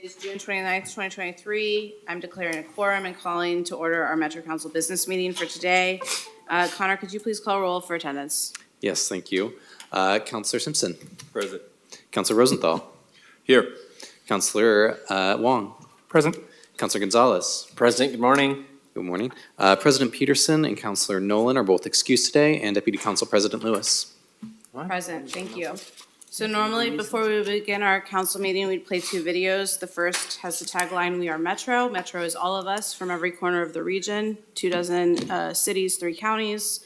It is June 29th, 2023. I'm declaring a quorum and calling to order our Metro Council business meeting for today. Connor, could you please call roll for attendance? Yes, thank you. Councillor Simpson. Present. Councillor Rosenthal. Here. Councillor Wong. Present. Councillor Gonzalez. Present. Good morning. Good morning. President Peterson and Councillor Nolan are both excused today, and Deputy Council President Lewis. Present, thank you. So normally, before we begin our council meeting, we'd play two videos. The first has the tagline, "We are Metro." Metro is all of us from every corner of the region, 24 cities, 3 counties.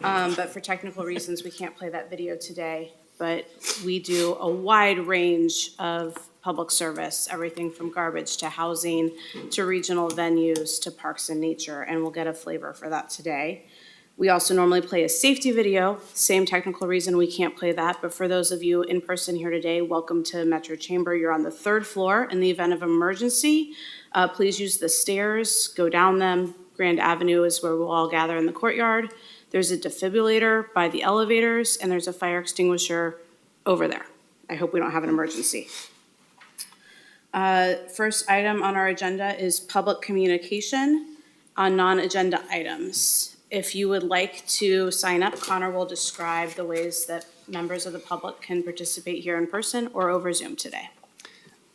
But for technical reasons, we can't play that video today. But we do a wide range of public service, everything from garbage to housing to regional venues to parks and nature, and we'll get a flavor for that today. We also normally play a safety video, same technical reason we can't play that, but for those of you in person here today, welcome to Metro Chamber. You're on the 3rd floor. In the event of emergency, please use the stairs, go down them. Grand Avenue is where we'll all gather in the courtyard. There's a defibrillator by the elevators, and there's a fire extinguisher over there. I hope we don't have an emergency. First item on our agenda is public communication on non-agenda items. If you would like to sign up, Connor will describe the ways that members of the public can participate here in person or over Zoom today.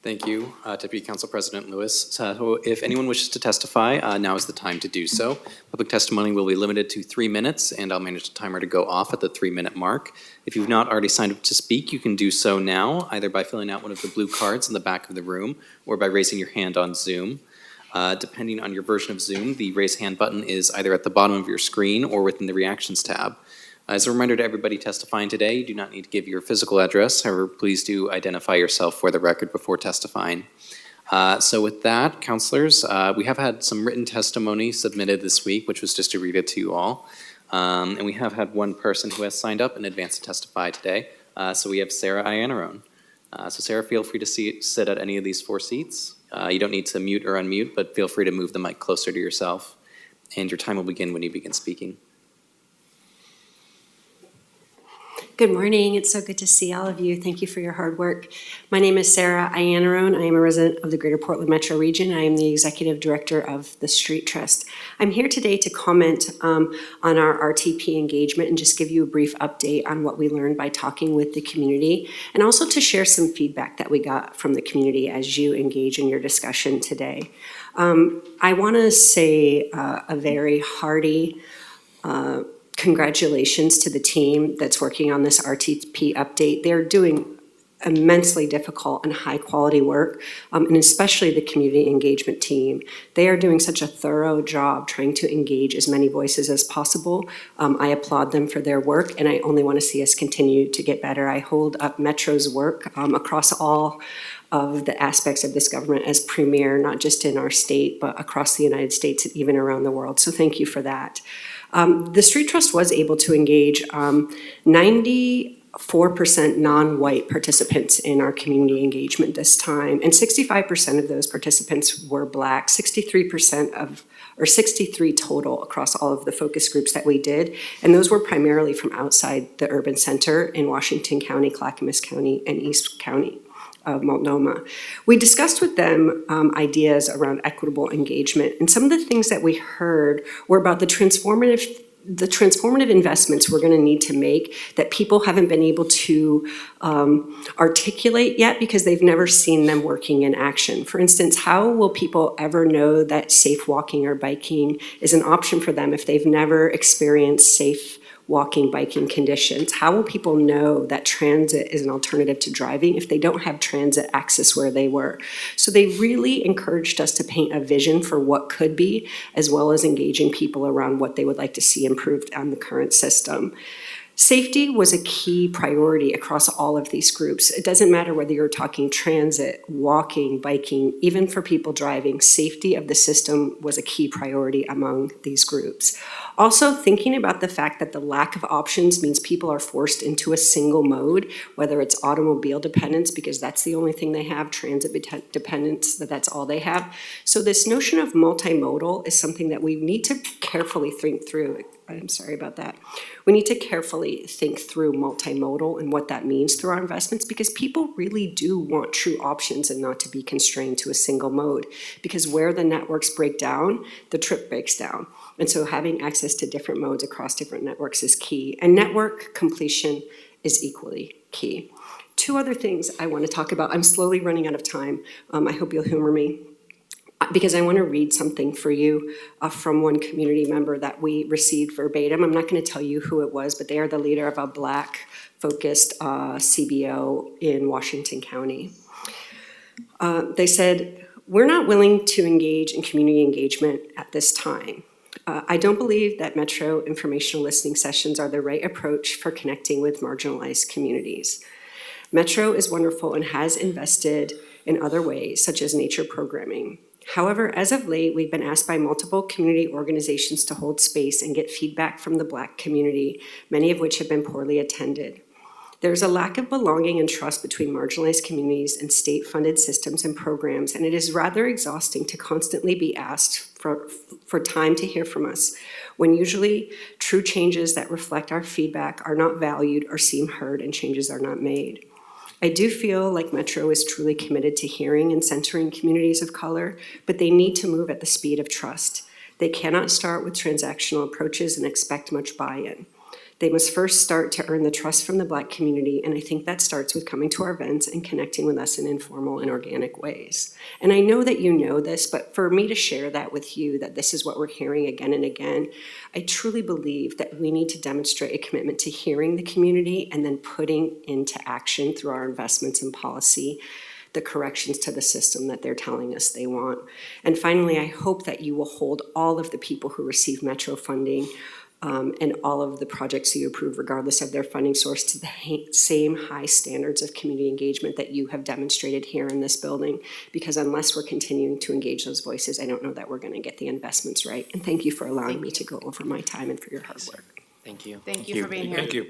Thank you, Deputy Council President Lewis. So if anyone wishes to testify, now is the time to do so. Public testimony will be limited to 3 minutes, and I'll manage the timer to go off at the 3-minute mark. If you've not already signed up to speak, you can do so now, either by filling out one of the blue cards in the back of the room or by raising your hand on Zoom. Depending on your version of Zoom, the raise hand button is either at the bottom of your screen or within the reactions tab. As a reminder to everybody testifying today, you do not need to give your physical address. However, please do identify yourself for the record before testifying. So with that, councillors, we have had some written testimony submitted this week, which was distributed to you all. And we have had one person who has signed up in advance to testify today. So we have Sarah Iannarone. So Sarah, feel free to sit at any of these 4 seats. You don't need to mute or unmute, but feel free to move the mic closer to yourself. And your time will begin when you begin speaking. Good morning. It's so good to see all of you. Thank you for your hard work. My name is Sarah Iannarone. I am a resident of the Greater Portland Metro region. I am the Executive Director of the Street Trust. I'm here today to comment on our RTP engagement and just give you a brief update on what we learned by talking with the community, and also to share some feedback that we got from the community as you engage in your discussion today. I want to say a very hearty congratulations to the team that's working on this RTP update. They're doing immensely difficult and high quality work, and especially the community engagement team. They are doing such a thorough job trying to engage as many voices as possible. I applaud them for their work, and I only want to see us continue to get better. I hold up Metro's work across all of the aspects of this government as premier, not just in our state, but across the United States and even around the world. So thank you for that. The Street Trust was able to engage 94% non-white participants in our community engagement this time, and 65% of those participants were Black, 63 total across all of the focus groups that we did, and those were primarily from outside the urban center in Washington County, Clackamas County, and East County of Multnomah. We discussed with them ideas around equitable engagement, and some of the things that we heard were about the transformative investments we're going to need to make that people haven't been able to articulate yet because they've never seen them working in action. For instance, how will people ever know that safe walking or biking is an option for them if they've never experienced safe walking, biking conditions? How will people know that transit is an alternative to driving if they don't have transit access where they were? So they really encouraged us to paint a vision for what could be, as well as engaging people around what they would like to see improved on the current system. Safety was a key priority across all of these groups. It doesn't matter whether you're talking transit, walking, biking, even for people driving, safety of the system was a key priority among these groups. Also, thinking about the fact that the lack of options means people are forced into a single mode, whether it's automobile dependence, because that's the only thing they have, transit dependence, that's all they have. So this notion of multimodal is something that we need to carefully think through. I'm sorry about that. We need to carefully think through multimodal and what that means through our investments, because people really do want true options and not to be constrained to a single mode. Because where the networks break down, the trip breaks down. And so having access to different modes across different networks is key. And network completion is equally key. Two other things I want to talk about. I'm slowly running out of time. I hope you'll humor me, because I want to read something for you from one community member that we received verbatim. I'm not going to tell you who it was, but they are the leader of a Black-focused CBO in Washington County. They said, "We're not willing to engage in community engagement at this time. I don't believe that Metro informational listening sessions are the right approach for connecting with marginalized communities. Metro is wonderful and has invested in other ways, such as nature programming. However, as of late, we've been asked by multiple community organizations to hold space and get feedback from the Black community, many of which have been poorly attended. There's a lack of belonging and trust between marginalized communities and state-funded systems and programs, and it is rather exhausting to constantly be asked for time to hear from us, when usually true changes that reflect our feedback are not valued or seem heard and changes are not made. I do feel like Metro is truly committed to hearing and centering communities of color, but they need to move at the speed of trust. They cannot start with transactional approaches and expect much buy-in. They must first start to earn the trust from the Black community, and I think that starts with coming to our events and connecting with us in informal and organic ways. And I know that you know this, but for me to share that with you, that this is what we're hearing again and again, I truly believe that we need to demonstrate a commitment to hearing the community and then putting into action through our investments in policy the corrections to the system that they're telling us they want. And finally, I hope that you will hold all of the people who receive Metro funding and all of the projects you approve, regardless of their funding source, to the same high standards of community engagement that you have demonstrated here in this building. Because unless we're continuing to engage those voices, I don't know that we're going to get the investments right. And thank you for allowing me to go over my time and for your hard work. Thank you. Thank you for being here. Thank you.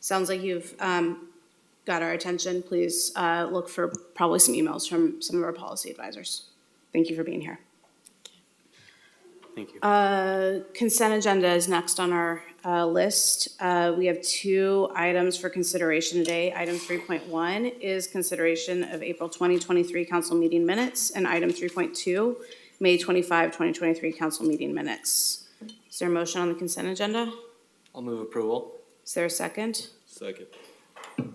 Sounds like you've got our attention. Please look for probably some emails from some of our policy advisors. Thank you for being here. Thank you. Consent agenda is next on our list. We have two items for consideration today. Item 3.1 is consideration of April 2023 council meeting minutes, and item 3.2, May 25, 2023 council meeting minutes. Is there a motion on the consent agenda? I'll move approval. Is there a second? Second.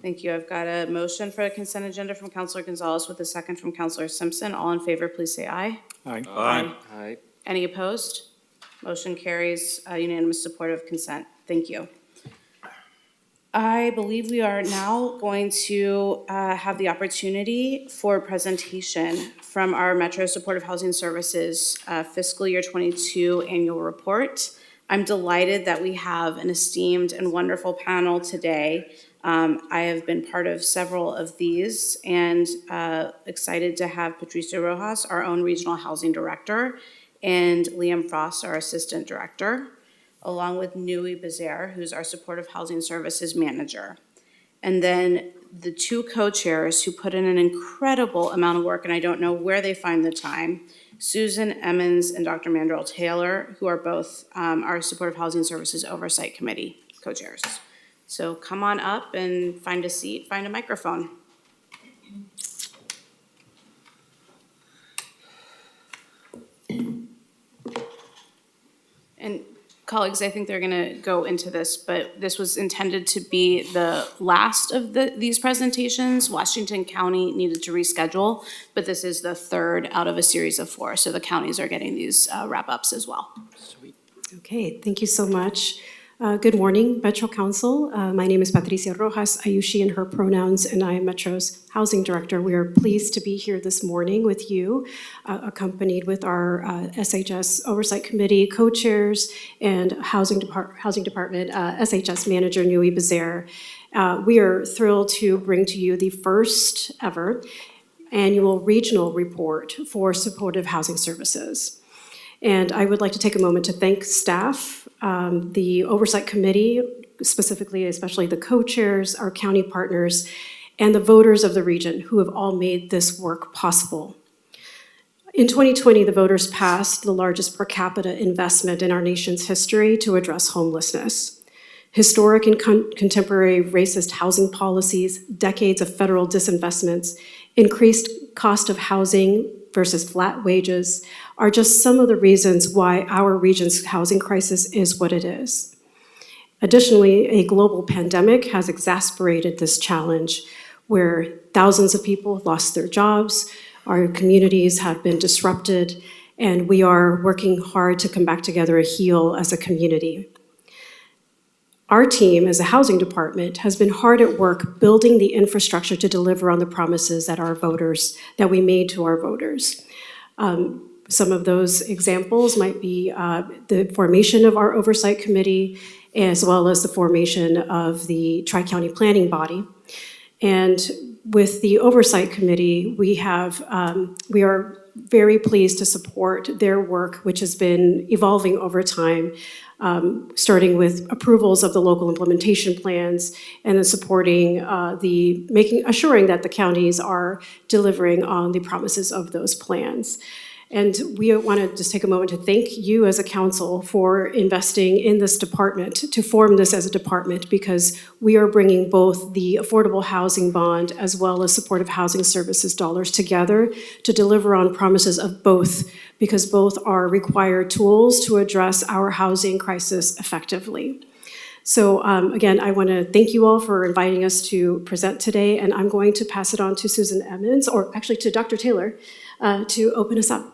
Thank you. I've got a motion for a consent agenda from Councilor Gonzalez with a second from Councilor Simpson. All in favor, please say aye. Aye. Aye. Any opposed? Motion carries unanimous support of consent. Thank you. I believe we are now going to have the opportunity for presentation from our Metro Supportive Housing Services fiscal year 22 annual report. I'm delighted that we have an esteemed and wonderful panel today. I have been part of several of these and excited to have Patricia Rojas, our own Regional Housing Director, and Liam Frost, our Assistant Director, along with Nui Bazaar, who's our Supportive Housing Services Manager. And then the two co-chairs who put in an incredible amount of work, and I don't know where they find the time, Susan Emmons and Dr. Mandrell Taylor, who are both our Supportive Housing Services Oversight Committee co-chairs. So come on up and find a seat, find a microphone. And colleagues, I think they're going to go into this, but this was intended to be the last of these presentations. Washington County needed to reschedule, but this is the third out of a series of 4, so the counties are getting these wrap-ups as well. Sweet. Okay, thank you so much. Good morning, Metro Council. My name is Patricia Rojas, Ayushi in her pronouns, and I am Metro's Housing Director. We are pleased to be here this morning with you, accompanied with our SHS Oversight Committee co-chairs and Housing Department SHS Manager Nui Bazaar. We are thrilled to bring to you the first ever annual regional report for supportive housing services. And I would like to take a moment to thank staff, the Oversight Committee, specifically, especially the co-chairs, our county partners, and the voters of the region who have all made this work possible. In 2020, the voters passed the largest per capita investment in our nation's history to address homelessness. Historic and contemporary racist housing policies, decades of federal disinvestments, increased cost of housing versus flat wages are just some of the reasons why our region's housing crisis is what it is. Additionally, a global pandemic has exacerbated this challenge, where thousands of people lost their jobs, our communities have been disrupted, and we are working hard to come back together and heal as a community. Our team, as a housing department, has been hard at work building the infrastructure to deliver on the promises that we made to our voters. Some of those examples might be the formation of our oversight committee, as well as the formation of the Tri-County Planning Body. And with the Oversight Committee, we are very pleased to support their work, which has been evolving over time, starting with approvals of the local implementation plans and then supporting assuring that the counties are delivering on the promises of those plans. And we want to just take a moment to thank you as a council for investing in this department, to form this as a department, because we are bringing both the affordable housing bond as well as supportive housing services dollars together to deliver on promises of both, because both are required tools to address our housing crisis effectively. So again, I want to thank you all for inviting us to present today, and I'm going to pass it on to Susan Emmons, or actually to Dr. Taylor, to open us up.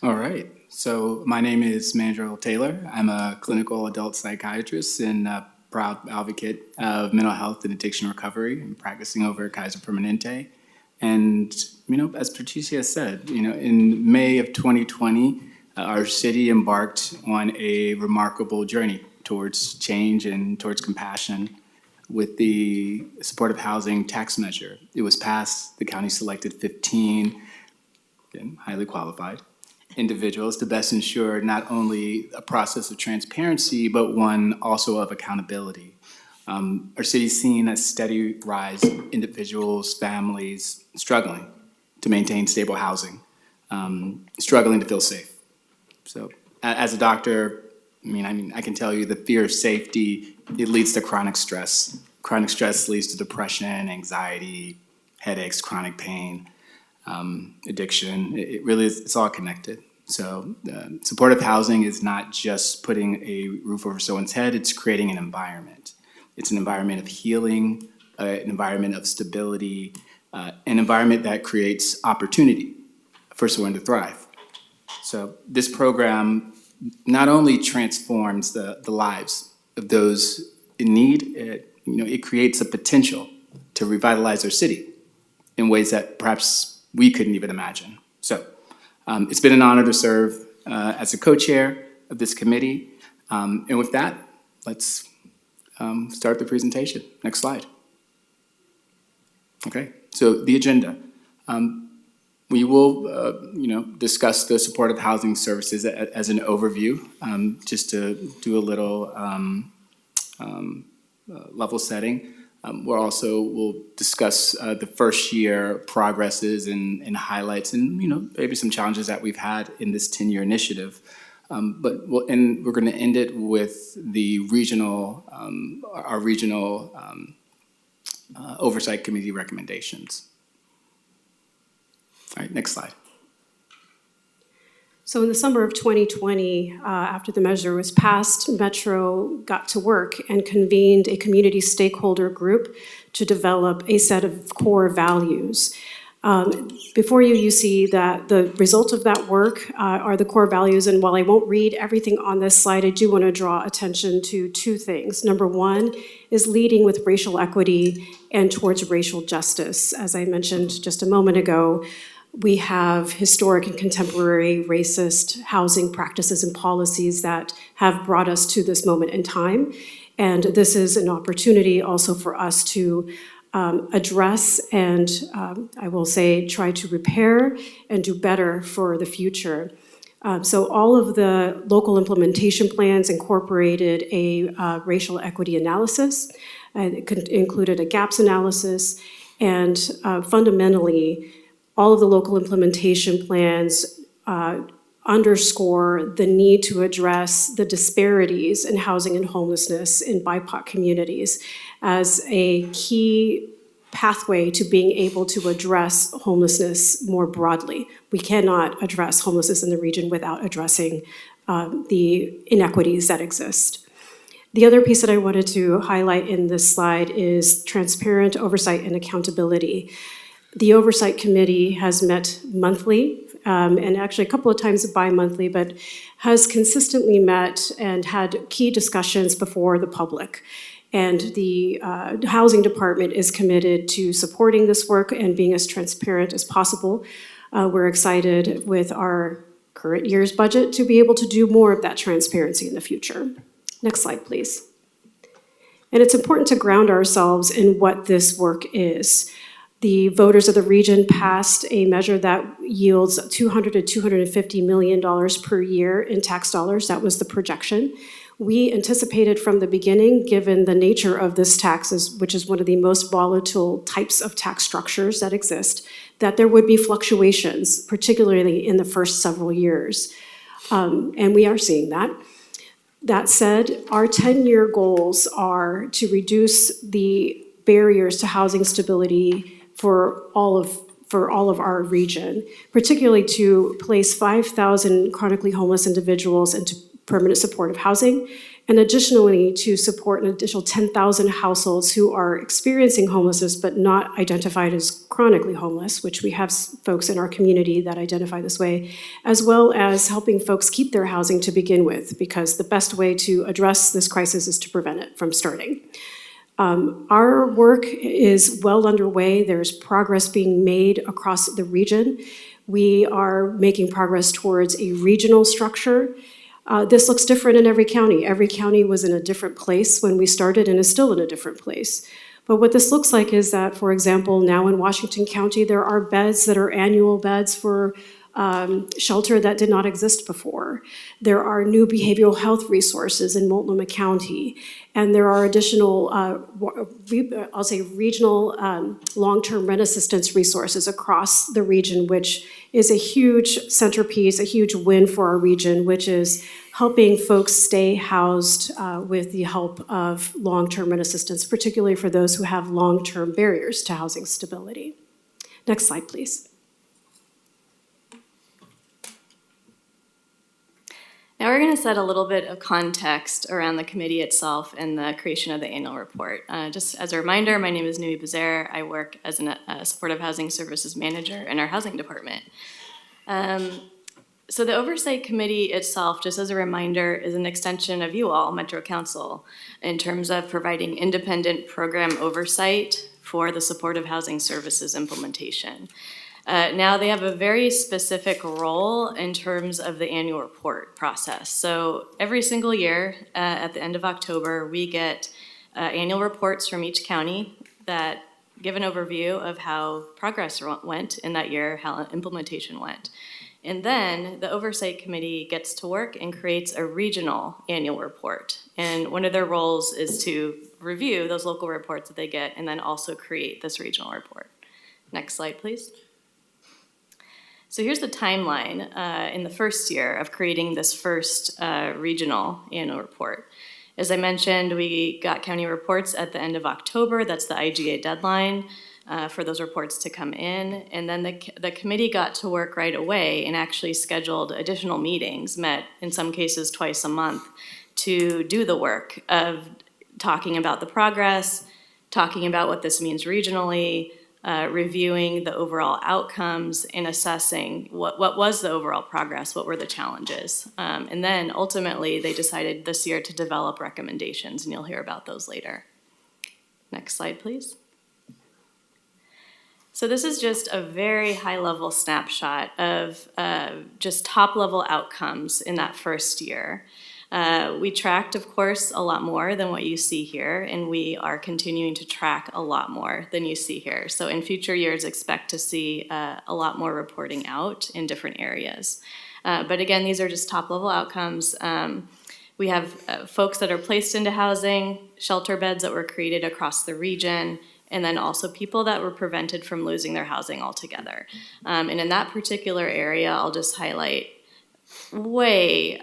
All right. So my name is Mandrill Taylor. I'm a clinical adult psychiatrist and a proud advocate of mental health and addiction recovery. I'm practicing over at Kaiser Permanente. And, as Patricia said, in May of 2020, our city embarked on a remarkable journey towards change and towards compassion with the supportive housing tax measure. It was passed. The county selected 15 highly qualified individuals to best ensure not only a process of transparency, but one also of accountability. Our city's seen a steady rise in individuals, families struggling to maintain stable housing, struggling to feel safe. So as a doctor, I can tell you the fear of safety, it leads to chronic stress. Chronic stress leads to depression, anxiety, headaches, chronic pain, addiction. It really is, it's all connected. So supportive housing is not just putting a roof over someone's head, it's creating an environment. It's an environment of healing, an environment of stability, an environment that creates opportunity for someone to thrive. So this program not only transforms the lives of those in need, it creates a potential to revitalize our city in ways that perhaps we couldn't even imagine. So it's been an honor to serve as a co-chair of this committee. And with that, let's start the presentation. Next slide. Okay, so the agenda. We will, discuss the supportive housing services as an overview, just to do a little level setting. We'll discuss the first year progresses and highlights and, maybe some challenges that we've had in this 10-year initiative. But we're going to end it with the our regional oversight committee recommendations. All right, next slide. So in the summer of 2020, after the measure was passed, Metro got to work and convened a community stakeholder group to develop a set of core values. Before you see that the result of that work are the core values, and while I won't read everything on this slide, I do want to draw attention to two things. Number one is leading with racial equity and towards racial justice. As I mentioned just a moment ago, we have historic and contemporary racist housing practices and policies that have brought us to this moment in time. And this is an opportunity also for us to address and, I will say, try to repair and do better for the future. So all of the local implementation plans incorporated a racial equity analysis. It included a gaps analysis, and fundamentally, all of the local implementation plans underscore the need to address the disparities in housing and homelessness in BIPOC communities as a key pathway to being able to address homelessness more broadly. We cannot address homelessness in the region without addressing the inequities that exist. The other piece that I wanted to highlight in this slide is transparent oversight and accountability. The Oversight Committee has met monthly, and actually a couple of times bi-monthly, but has consistently met and had key discussions before the public. And the Housing Department is committed to supporting this work and being as transparent as possible. We're excited with our current year's budget to be able to do more of that transparency in the future. Next slide, please. And it's important to ground ourselves in what this work is. The voters of the region passed a measure that yields $200 to $250 million per year in tax dollars. That was the projection. We anticipated from the beginning, given the nature of this tax, which is one of the most volatile types of tax structures that exist, that there would be fluctuations, particularly in the first several years. And we are seeing that. That said, our 10-year goals are to reduce the barriers to housing stability for all of our region, particularly to place 5,000 chronically homeless individuals into permanent supportive housing, and additionally to support an additional 10,000 households who are experiencing homelessness but not identified as chronically homeless, which we have folks in our community that identify this way, as well as helping folks keep their housing to begin with, because the best way to address this crisis is to prevent it from starting. Our work is well underway. There's progress being made across the region. We are making progress towards a regional structure. This looks different in every county. Every county was in a different place when we started and is still in a different place. But what this looks like is that, for example, now in Washington County, there are beds that are annual beds for shelter that did not exist before. There are new behavioral health resources in Multnomah County, and there are additional, I'll say regional long-term rent assistance resources across the region, which is a huge centerpiece, a huge win for our region, which is helping folks stay housed with the help of long-term rent assistance, particularly for those who have long-term barriers to housing stability. Next slide, please. Now we're going to set a little bit of context around the committee itself and the creation of the annual report. Just as a reminder, my name is Nui Bazair. I work as a supportive housing services manager in our housing department. So the Oversight Committee itself, just as a reminder, is an extension of you all, Metro Council, in terms of providing independent program oversight for the supportive housing services implementation. Now they have a very specific role in terms of the annual report process. So every single year at the end of October, we get annual reports from each county that give an overview of how progress went in that year, how implementation went. And then the Oversight Committee gets to work and creates a regional annual report. And one of their roles is to review those local reports that they get and then also create this regional report. Next slide, please. So here's the timeline in the first year of creating this first regional annual report. As I mentioned, we got county reports at the end of October. That's the IGA deadline for those reports to come in. And then the committee got to work right away and actually scheduled additional meetings, met in some cases twice a month, to do the work of talking about the progress, talking about what this means regionally, reviewing the overall outcomes and assessing what was the overall progress, what were the challenges. And then ultimately they decided this year to develop recommendations, and you'll hear about those later. Next slide, please. So this is just a very high-level snapshot of just top-level outcomes in that first year. We tracked, of course, a lot more than what you see here, and we are continuing to track a lot more than you see here. So in future years, expect to see a lot more reporting out in different areas. But again, these are just top-level outcomes. We have folks that are placed into housing, shelter beds that were created across the region, and then also people that were prevented from losing their housing altogether. And in that particular area, I'll just highlight way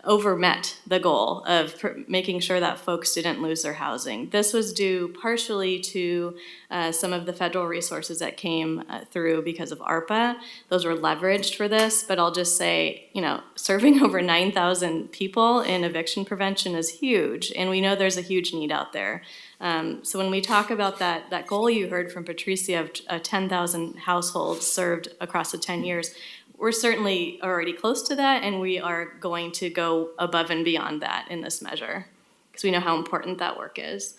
overmet the goal of making sure that folks didn't lose their housing. This was due partially to some of the federal resources that came through because of ARPA. Those were leveraged for this, but I'll just say, serving over 9,000 people in eviction prevention is huge, and we know there's a huge need out there. So when we talk about that goal you heard from Patricia of 10,000 households served across the 10 years, we're certainly already close to that, and we are going to go above and beyond that in this measure, because we know how important that work is.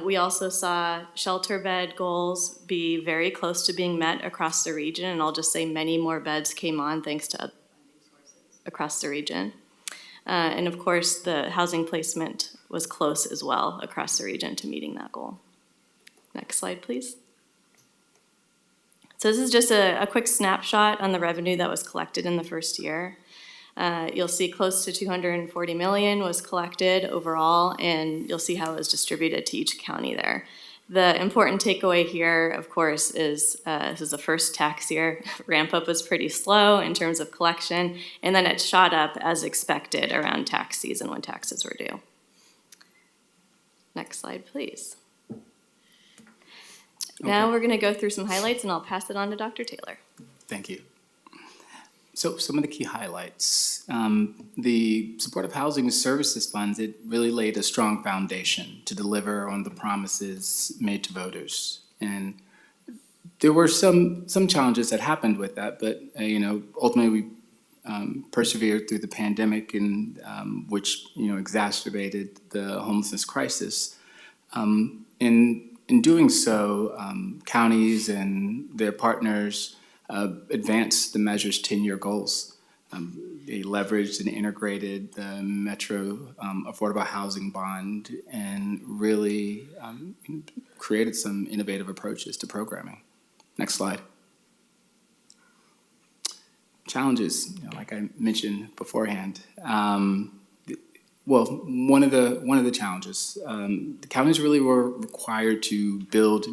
We also saw shelter bed goals be very close to being met across the region, and I'll just say many more beds came on thanks to other funding sources across the region. And of course, the housing placement was close as well across the region to meeting that goal. Next slide, please. So this is just a quick snapshot on the revenue that was collected in the first year. You'll see close to 240 million was collected overall, and you'll see how it was distributed to each county there. The important takeaway here, of course, is this is the first tax year. Ramp up was pretty slow in terms of collection, and then it shot up as expected around tax season when taxes were due. Next slide, please. Now we're going to go through some highlights, and I'll pass it on to Dr. Taylor. Thank you. So some of the key highlights. The Supportive Housing Services Funds, it really laid a strong foundation to deliver on the promises made to voters. And there were some challenges that happened with that, but ultimately we persevered through the pandemic, and which exacerbated the homelessness crisis. In doing so, counties and their partners advanced the measure's 10-year goals. They leveraged and integrated the Metro Affordable Housing Bond and really created some innovative approaches to programming. Next slide. Challenges, like I mentioned beforehand. Well, one of the challenges, the counties really were required to build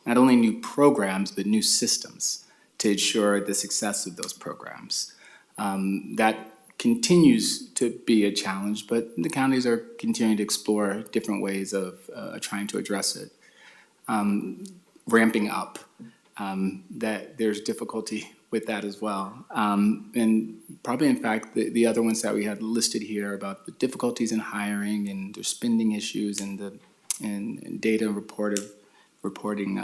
not only new programs, but new systems to ensure the success of those programs. That continues to be a challenge, but the counties are continuing to explore different ways of trying to address it. Ramping up, that there's difficulty with that as well. And probably, in fact, the other ones that we had listed here about the difficulties in hiring and their spending issues and data reporting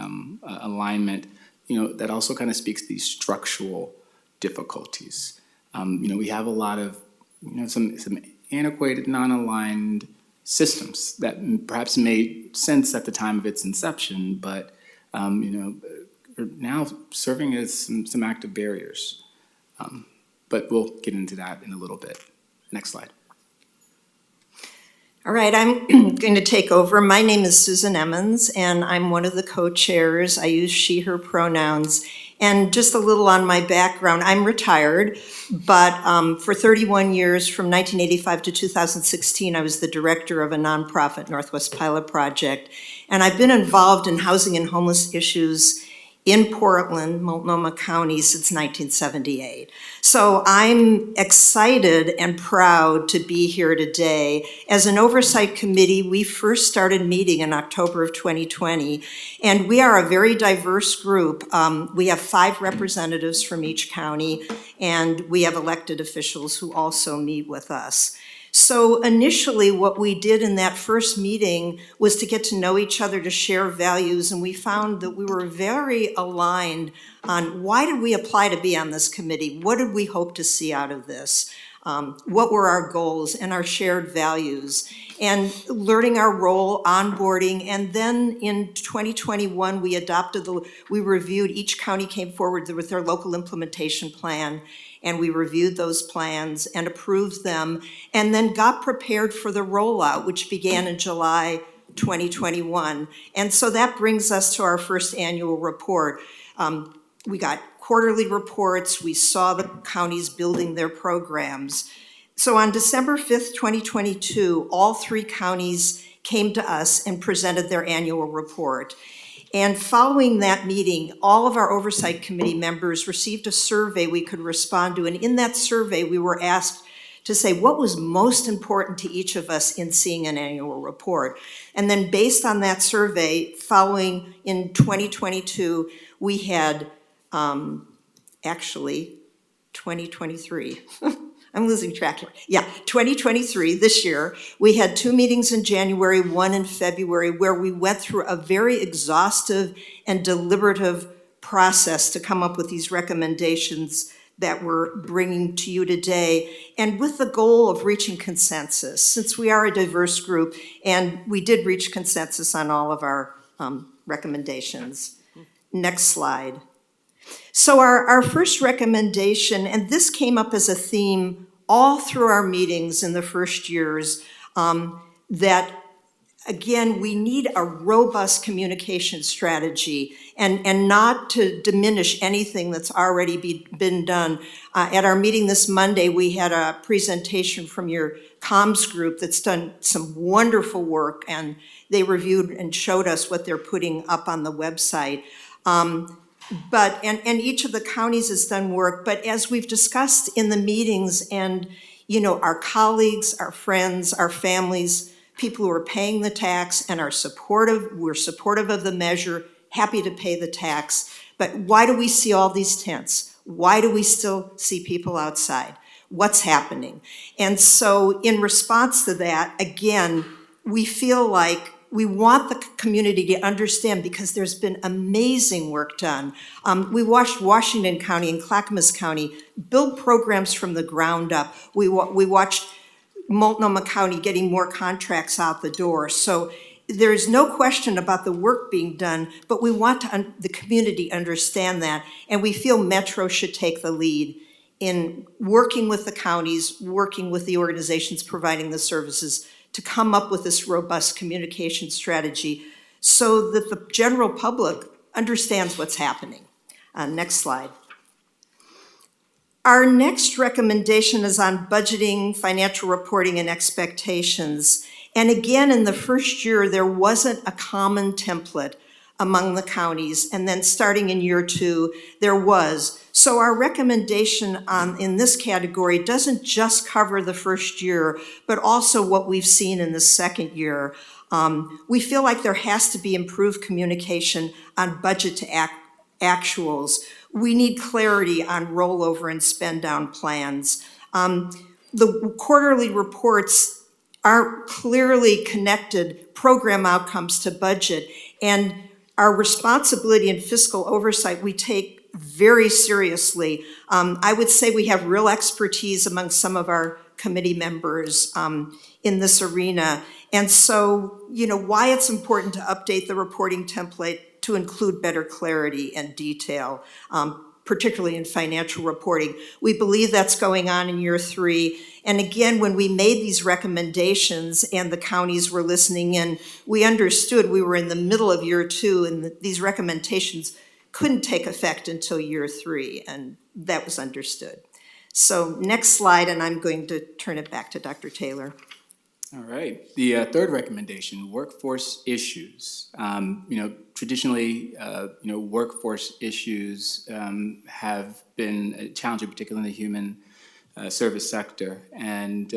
alignment, that also kind of speaks to these structural difficulties. We have a lot of, some antiquated, non-aligned systems that perhaps made sense at the time of its inception, but are now serving as some active barriers. But we'll get into that in a little bit. Next slide. All right, I'm going to take over. My name is Susan Emmons, and I'm one of the co-chairs. I use she, her pronouns. And just a little on my background, I'm retired, but for 31 years, from 1985 to 2016, I was the director of a nonprofit, Northwest Pilot Project. And I've been involved in housing and homeless issues in Portland, Multnomah County since 1978. So I'm excited and proud to be here today. As an oversight committee, we first started meeting in October of 2020, and we are a very diverse group. We have 5 representatives from each county, and we have elected officials who also meet with us. So initially, what we did in that first meeting was to get to know each other, to share values, and we found that we were very aligned on why did we apply to be on this committee? What did we hope to see out of this? What were our goals and our shared values? And learning our role, onboarding, and then in 2021, we reviewed, each county came forward with their local implementation plan, and we reviewed those plans and approved them, and then got prepared for the rollout, which began in July 2021. And so that brings us to our first annual report. We got quarterly reports, we saw the counties building their programs. So on December 5th, 2022, all 3 counties came to us and presented their annual report. And following that meeting, all of our Oversight Committee members received a survey we could respond to. And in that survey, we were asked to say what was most important to each of us in seeing an annual report. And then based on that survey, following in 2022, we had actually 2023. I'm losing track here. Yeah, 2023, this year, we had 2 meetings in January, 1 in February, where we went through a very exhaustive and deliberative process to come up with these recommendations that we're bringing to you today, and with the goal of reaching consensus, since we are a diverse group, and we did reach consensus on all of our recommendations. Next slide. So our first recommendation, and this came up as a theme all through our meetings in the first years, that again, we need a robust communication strategy and not to diminish anything that's already been done. At our meeting this Monday, we had a presentation from your comms group that's done some wonderful work, and they reviewed and showed us what they're putting up on the website. And each of the counties has done work, but as we've discussed in the meetings, and our colleagues, our friends, our families, people who are paying the tax and we're supportive of the measure, happy to pay the tax. But why do we see all these tents? Why do we still see people outside? What's happening? And so in response to that, again, we feel like we want the community to understand, because there's been amazing work done. We watched Washington County and Clackamas County build programs from the ground up. We watched Multnomah County getting more contracts out the door. So there's no question about the work being done, but we want the community to understand that, and we feel Metro should take the lead in working with the counties, working with the organizations providing the services to come up with this robust communication strategy so that the general public understands what's happening. Next slide. Our next recommendation is on budgeting, financial reporting, and expectations. And again, in the first year, there wasn't a common template among the counties, and then starting in year 2, there was. So our recommendation in this category doesn't just cover the first year, but also what we've seen in the second year. We feel like there has to be improved communication on budget to actuals. We need clarity on rollover and spend down plans. The quarterly reports aren't clearly connected program outcomes to budget, and our responsibility and fiscal oversight we take very seriously. I would say we have real expertise among some of our committee members in this arena. And so, why it's important to update the reporting template to include better clarity and detail, particularly in financial reporting. We believe that's going on in year 3. And again, when we made these recommendations and the counties were listening in, we understood we were in the middle of year 2, and these recommendations couldn't take effect until year 3, and that was understood. So next slide, and I'm going to turn it back to Dr. Taylor. All right. The third recommendation, workforce issues. Traditionally, workforce issues have been challenging, particularly in the human service sector. And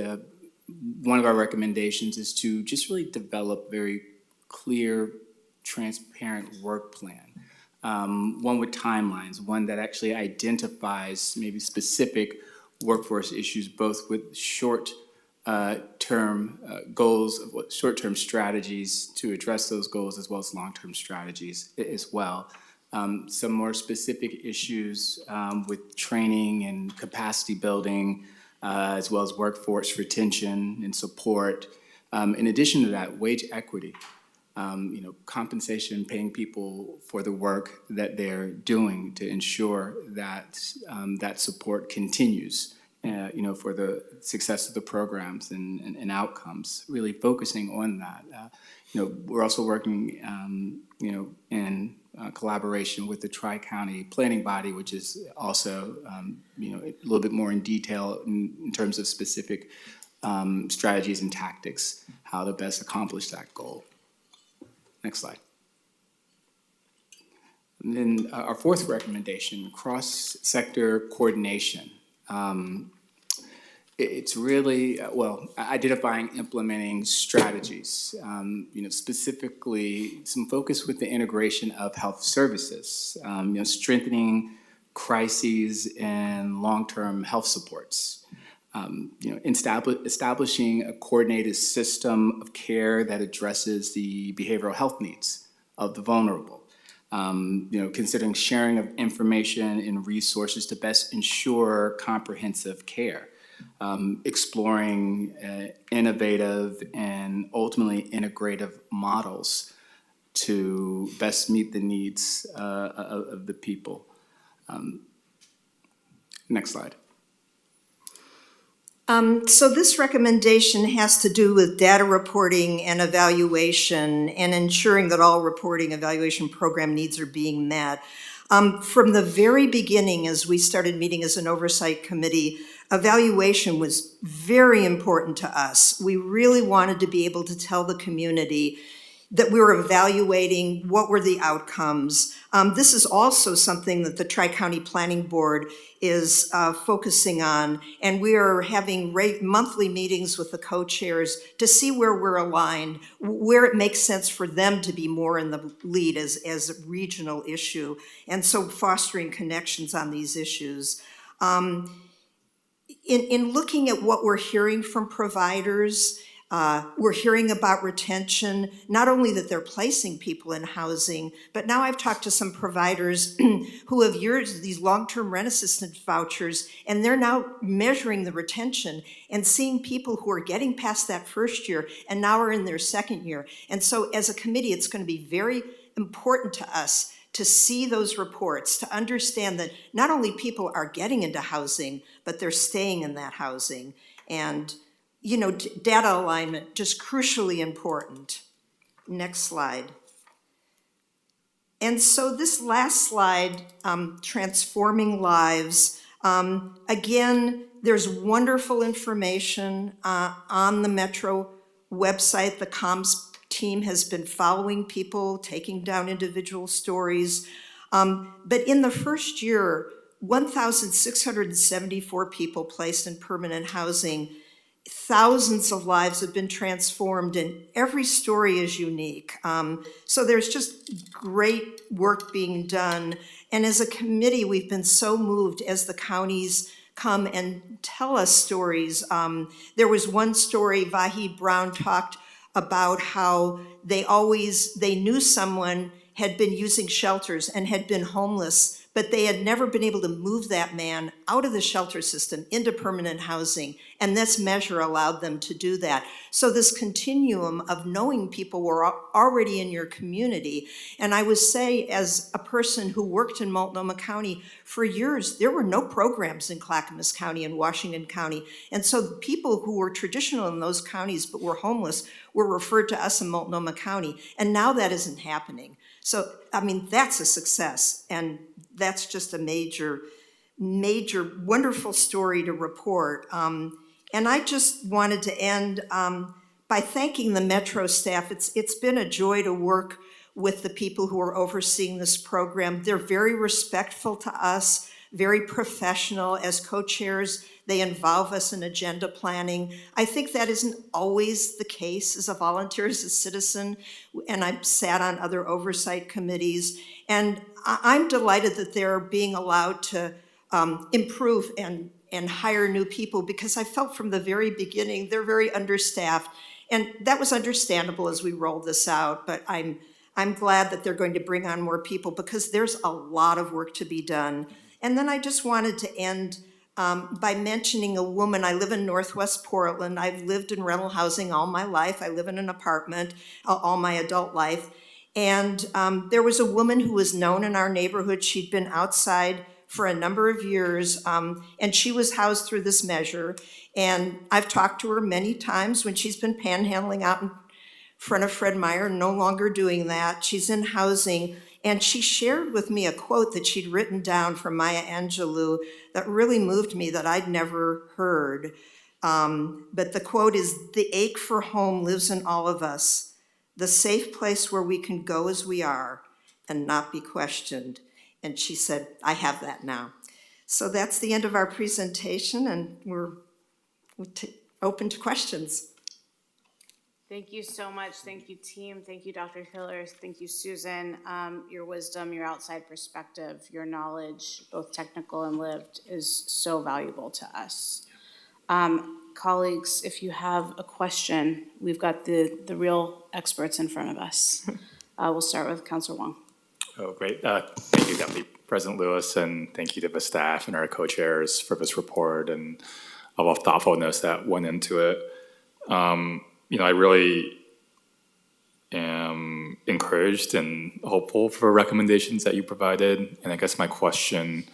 one of our recommendations is to just really develop very clear, transparent work plan. One with timelines, one that actually identifies maybe specific workforce issues, both with short-term goals, short-term strategies to address those goals, as well as long-term strategies as well. Some more specific issues with training and capacity building, as well as workforce retention and support. In addition to that, wage equity. Compensation, paying people for the work that they're doing to ensure that that support continues, for the success of the programs and outcomes, really focusing on that. We're also working, in collaboration with the Tri-County Planning Body, which is also, a little bit more in detail in terms of specific strategies and tactics, how to best accomplish that goal. Next slide. And then our fourth recommendation, cross-sector coordination. It's really, identifying, implementing strategies, specifically some focus with the integration of health services, strengthening crises and long-term health supports, establishing a coordinated system of care that addresses the behavioral health needs of the vulnerable, considering sharing of information and resources to best ensure comprehensive care. Exploring innovative and ultimately integrative models to best meet the needs of the people. Next slide. So this recommendation has to do with data reporting and evaluation and ensuring that all reporting evaluation program needs are being met. From the very beginning, as we started meeting as an oversight committee, evaluation was very important to us. We really wanted to be able to tell the community that we were evaluating what were the outcomes. This is also something that the Tri-County Planning Board is focusing on, and we are having monthly meetings with the co-chairs to see where we're aligned, where it makes sense for them to be more in the lead as a regional issue, and so fostering connections on these issues. In looking at what we're hearing from providers, we're hearing about retention, not only that they're placing people in housing, but now I've talked to some providers who have used these long-term rent assistance vouchers, and they're now measuring the retention and seeing people who are getting past that first year and now are in their second year. And so as a committee, it's going to be very important to us to see those reports, to understand that not only people are getting into housing, but they're staying in that housing. And data alignment, just crucially important. Next slide. And so this last slide, transforming lives, again, there's wonderful information on the Metro website. The comms team has been following people, taking down individual stories. But in the first year, 1,674 people placed in permanent housing. Thousands of lives have been transformed, and every story is unique. So there's just great work being done. And as a committee, we've been so moved as the counties come and tell us stories. There was one story, Vahid Brown talked about how they knew someone had been using shelters and had been homeless, but they had never been able to move that man out of the shelter system into permanent housing, and this measure allowed them to do that. So this continuum of knowing people were already in your community, and I would say as a person who worked in Multnomah County for years, there were no programs in Clackamas County and Washington County, and so the people who were traditional in those counties but were homeless were referred to us in Multnomah County, and now that isn't happening. So, I mean, that's a success, and that's just a major, wonderful story to report. And I just wanted to end by thanking the Metro staff. It's been a joy to work with the people who are overseeing this program. They're very respectful to us, very professional. As co-chairs, they involve us in agenda planning. I think that isn't always the case as a volunteer, as a citizen, and I've sat on other oversight committees. And I'm delighted that they're being allowed to improve and hire new people, because I felt from the very beginning they're very understaffed. And that was understandable as we rolled this out, but I'm glad that they're going to bring on more people, because there's a lot of work to be done. And then I just wanted to end by mentioning a woman. I live in Northwest Portland. I've lived in rental housing all my life. I live in an apartment all my adult life. And there was a woman who was known in our neighborhood. She'd been outside for a number of years, and she was housed through this measure. And I've talked to her many times when she's been panhandling out in front of Fred Meyer, no longer doing that. She's in housing. And she shared with me a quote that she'd written down from Maya Angelou that really moved me, that I'd never heard. But the quote is, "The ache for home lives in all of us, the safe place where we can go as we are and not be questioned." And she said, "I have that now." So that's the end of our presentation, and we're open to questions. Thank you so much. Thank you, team. Thank you, Dr. Taylor. Thank you, Susan. Your wisdom, your outside perspective, your knowledge, both technical and lived, is so valuable to us. Colleagues, if you have a question, we've got the real experts in front of us. We'll start with Councilor Wong. Oh, great. Thank you, Deputy President Lewis, and thank you to the staff and our co-chairs for this report and all the thoughtfulness that went into it. I really am encouraged and hopeful for recommendations that you provided. And I guess my question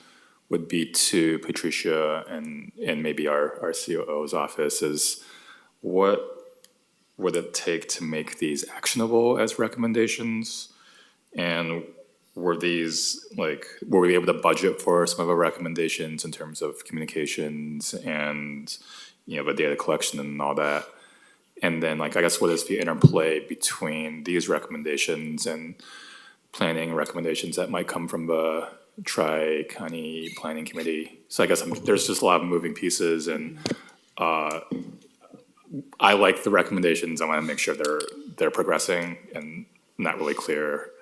would be to Patricia and maybe our COO's office is, what would it take to make these actionable as recommendations? And were we able to budget for some of our recommendations in terms of communications and, the data collection and all that? And then, I guess, what is the interplay between these recommendations and planning recommendations that might come from the Tri-County Planning Committee? So I guess there's just a lot of moving pieces, and I like the recommendations. I want to make sure they're progressing, and I'm not really clear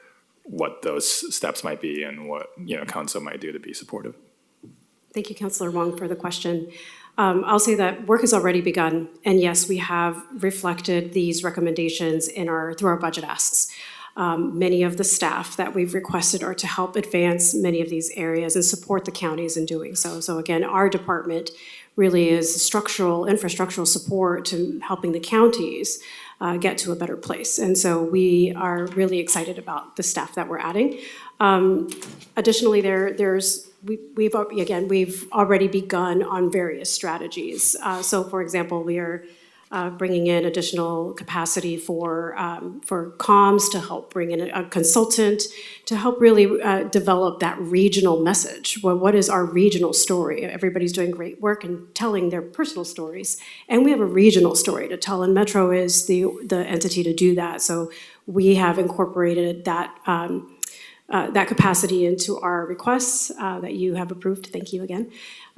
what those steps might be and what council might do to be supportive. Thank you, Councilor Wong, for the question. I'll say that work has already begun, and yes, we have reflected these recommendations through our budget asks. Many of the staff that we've requested are to help advance many of these areas and support the counties in doing so. So again, our department really is infrastructural support to helping the counties get to a better place. And so we are really excited about the staff that we're adding. Additionally, we've already begun on various strategies. So for example, we are bringing in additional capacity for comms to help bring in a consultant to help really develop that regional message. Well, what is our regional story? Everybody's doing great work and telling their personal stories, and we have a regional story to tell, and Metro is the entity to do that. So we have incorporated that capacity into our requests that you have approved. Thank you again.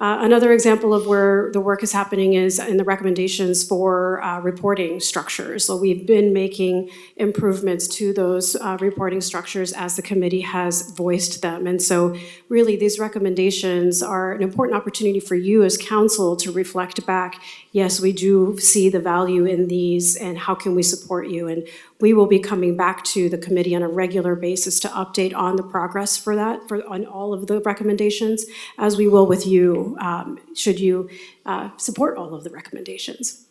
Another example of where the work is happening is in the recommendations for reporting structures. So we've been making improvements to those reporting structures as the committee has voiced them. And so really these recommendations are an important opportunity for you as council to reflect back, yes, we do see the value in these and how can we support you? And we will be coming back to the committee on a regular basis to update on the progress on all of the recommendations, as we will with you, should you support all of the recommendations.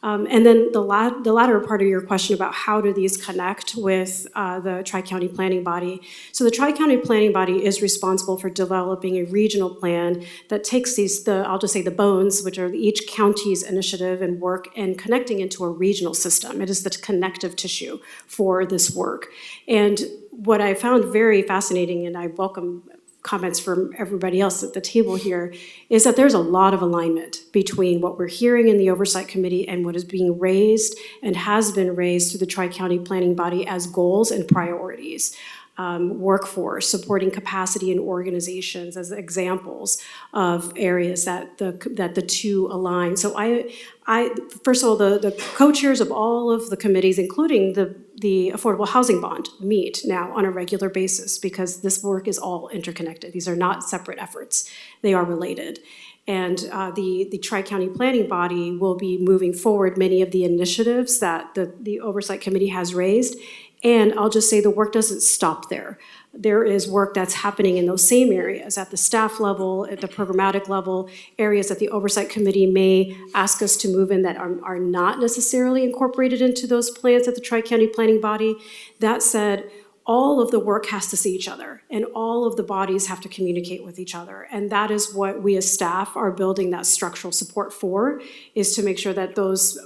And then the latter part of your question about how do these connect with the Tri-County Planning Body. So the Tri-County Planning Body is responsible for developing a regional plan that takes I'll just say the bones, which are each county's initiative and work, and connecting into a regional system. It is the connective tissue for this work. And what I found very fascinating, and I welcome comments from everybody else at the table here, is that there's a lot of alignment between what we're hearing in the Oversight Committee and what is being raised and has been raised through the Tri-County Planning Body as goals and priorities. Workforce, supporting capacity in organizations as examples of areas that the two align. So I first of all, the co-chairs of all of the committees, including the Affordable Housing Bond, meet now on a regular basis because this work is all interconnected. These are not separate efforts. They are related. And the Tri-County Planning Body will be moving forward many of the initiatives that the Oversight Committee has raised. And I'll just say the work doesn't stop there. There is work that's happening in those same areas at the staff level, at the programmatic level, areas that the Oversight Committee may ask us to move in that are not necessarily incorporated into those plans at the Tri-County Planning Body. That said, all of the work has to see each other and all of the bodies have to communicate with each other. And that is what we as staff are building that structural support for, is to make sure that those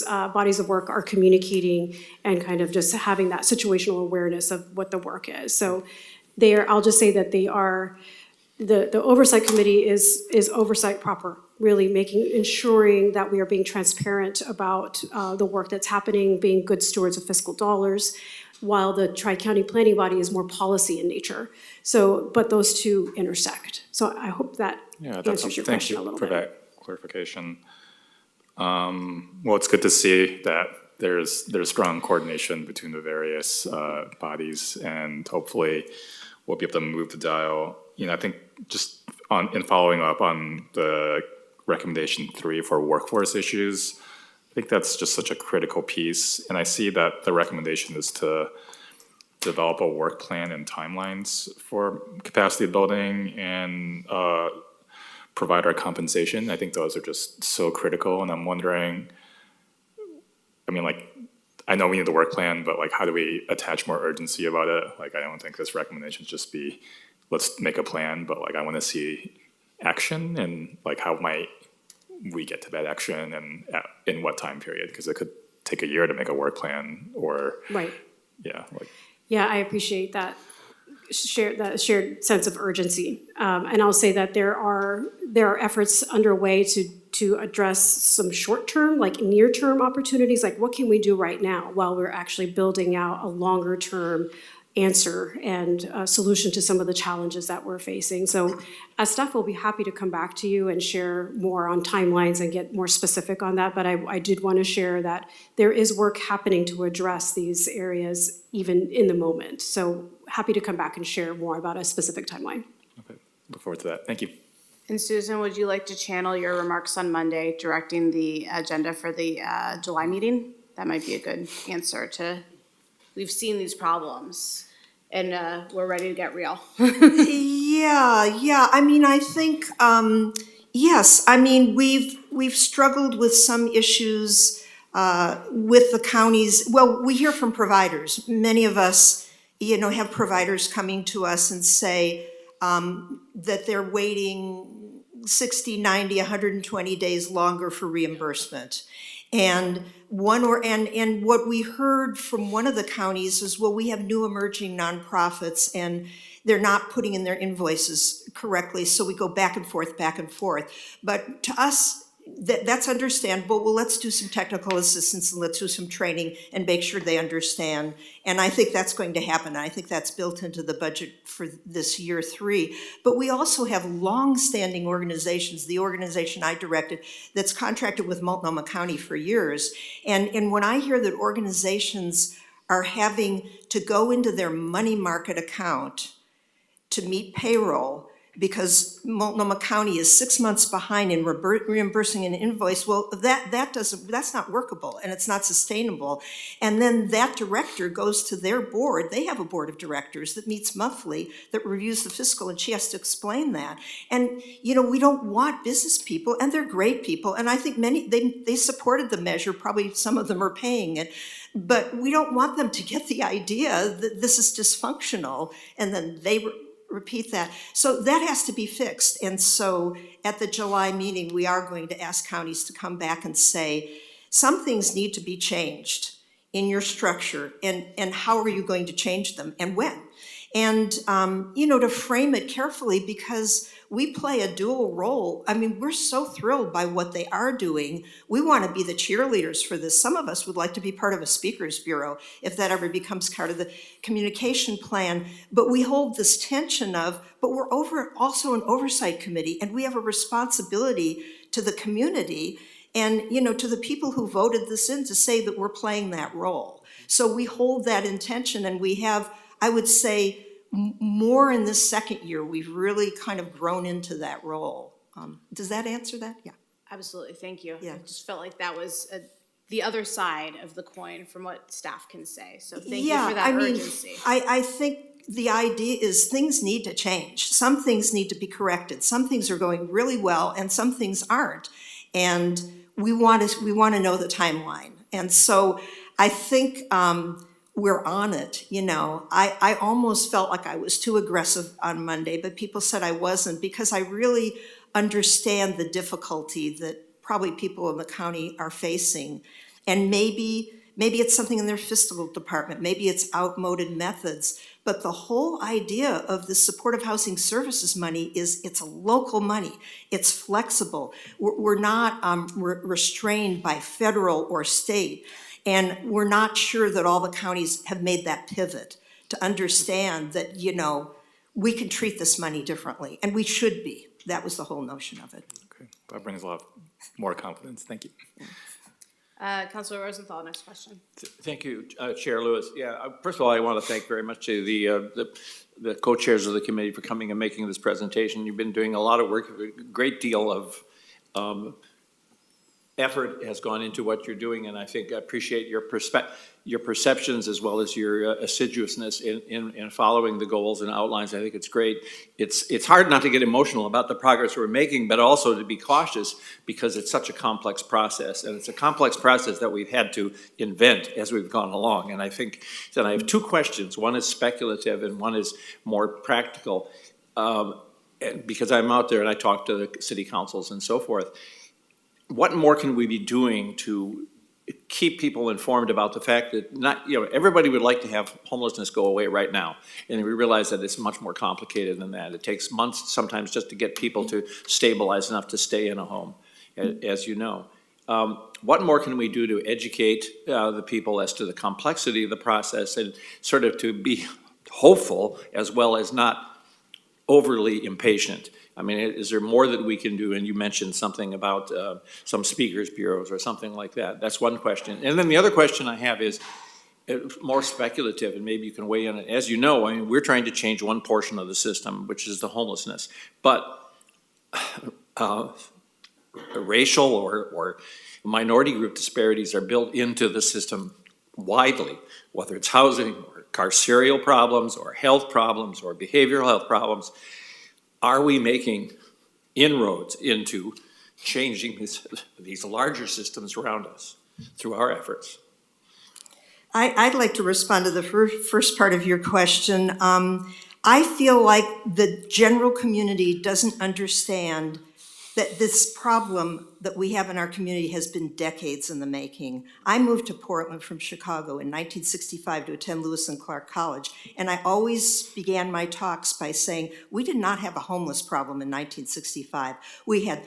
bodies of work are communicating and kind of just having that situational awareness of what the work is. So I'll just say that they are the oversight committee is oversight proper, really ensuring that we are being transparent about the work that's happening, being good stewards of fiscal dollars, while the Tri-County Planning Body is more policy in nature. So, but those two intersect. So I hope that Yeah, answers your question a little Thank you for bit. that clarification. Well, it's good to see that there's strong coordination between the various bodies, and hopefully we'll be able to move the dial. You know, I think just in following up on the recommendation 3 for workforce issues, I think that's just such a critical piece. And I see that the recommendation is to develop a work plan and timelines for capacity building and provider compensation. I think those are just so critical, and I'm wondering, I mean, like, I know we need the work plan, but like, how do we attach more urgency about it? Like, I don't think this recommendation should just be, let's make a plan, but like, I want to see action, and like, how might we get to that action, and in what time period? Because it could take a year to make a work plan, or, Right. yeah, like, Yeah, I appreciate that shared sense of urgency. And I'll say that there are efforts underway to address some short-term, like near-term opportunities, like what can we do right now while we're actually building out a longer-term answer and a solution to some of the challenges that we're facing. So as staff, we'll be happy to come back to you and share more on timelines and get more specific on that. But I did want to share that there is work happening to address these areas even in the moment. So happy to come back and share more about a specific timeline. okay, look forward to that. Thank you. And Susan, would you like to channel your remarks on Monday directing the agenda for the July meeting? That might be a good answer to, we've seen these problems and we're ready to get real. Yeah, I mean, I think, yes, I mean, we've struggled with some issues with the counties. Well, we hear from providers. Many of us, you know, have providers coming to us and say that they're waiting 60, 90, 120 days longer for reimbursement. And what we heard from one of the counties is, well, we have new emerging nonprofits and they're not putting in their invoices correctly, so we go back and forth, back and forth. But to us, that's understandable. Well, let's do some technical assistance and let's do some training and make sure they understand. And I think that's going to happen. I think that's built into the budget for this year 3. But we also have long-standing organizations, the organization I directed that's contracted with Multnomah County for years. And when I hear that organizations are having to go into their money market account to meet payroll because Multnomah County is 6 months behind in reimbursing an invoice, well, that's not workable and it's not sustainable. And then that director goes to their board. They have a board of directors that meets monthly that reviews the fiscal, and she has to explain that. And, you know, we don't want business people, and they're great people, and I think they supported the measure, probably some of them are paying it, but we don't want them to get the idea that this is dysfunctional, and then they repeat that. So that has to be fixed. And so at the July meeting, we are going to ask counties to come back and say, some things need to be changed in your structure, and how are you going to change them and when? And, you know, to frame it carefully, because we play a dual role. I mean, we're so thrilled by what they are doing. We want to be the cheerleaders for this. Some of us would like to be part of a speakers bureau if that ever becomes part of the communication plan. But we hold this tension but we're also an oversight committee, and we have a responsibility to the community and, you know, to the people who voted this in to say that we're playing that role. So we hold that intention, and we have, I would say, more in this second year, we've really kind of grown into that role. Does that answer that? Yeah. Absolutely, thank you. Yeah. I just felt like that was the other side of the coin from what staff can say. So thank you for that urgency. I think the idea is things need to change. Some things need to be corrected. Some things are going really well, and some things aren't. And we want to know the timeline. And so I think we're on it. You know, I almost felt like I was too aggressive on Monday, but people said I wasn't, because I really understand the difficulty that probably people in the county are facing. And maybe it's something in their fiscal department, maybe it's outmoded methods, But the whole idea of the supportive housing services money is it's a local money. It's flexible. We're not restrained by federal or state. And we're not sure that all the counties have made that pivot to understand that, we can treat this money differently, and we should be. That was the whole notion of it. Okay, that brings a lot more confidence. Thank you. Councilor Rosenthal, next question. Thank you, Chair Lewis. Yeah, first of all, I want to thank very much to the co-chairs of the committee for coming and making this presentation. You've been doing a lot of work, a great deal of effort has gone into what you're doing, and I think I appreciate your perceptions as well as your assiduousness in following the goals and outlines. I think it's great. It's hard not to get emotional about the progress we're making, but also to be cautious because it's such a complex process, and it's a complex process that we've had to invent as we've gone along. And I think that I have two questions. One is speculative and one is more practical. And because I'm out there and I talk to the city councils and so forth, what more can we be doing to keep people informed about the fact that everybody would like to have homelessness go away right now. And we realize that it's much more complicated than that. It takes months sometimes just to get people to stabilize enough to stay in a home, as you know. What more can we do to educate the people as to the complexity of the process and sort of to be hopeful as well as not overly impatient? I mean, is there more that we can do? And you mentioned something about some speakers bureaus or something like that. That's one question. And then the other question I have is more speculative, and maybe you can weigh in. As you know, I mean, we're trying to change one portion of the system, which is the homelessness. But racial or minority group disparities are built into the system widely, whether it's housing or carceral problems or health problems or behavioral health problems. Are we making inroads into changing these larger systems around us through our efforts? I'd like to respond to the first part of your question. I feel like the general community doesn't understand that this problem that we have in our community has been decades in the making. I moved to Portland from Chicago in 1965 to attend Lewis and Clark College, and I always began my talks by saying, we did not have a homeless problem in 1965. We had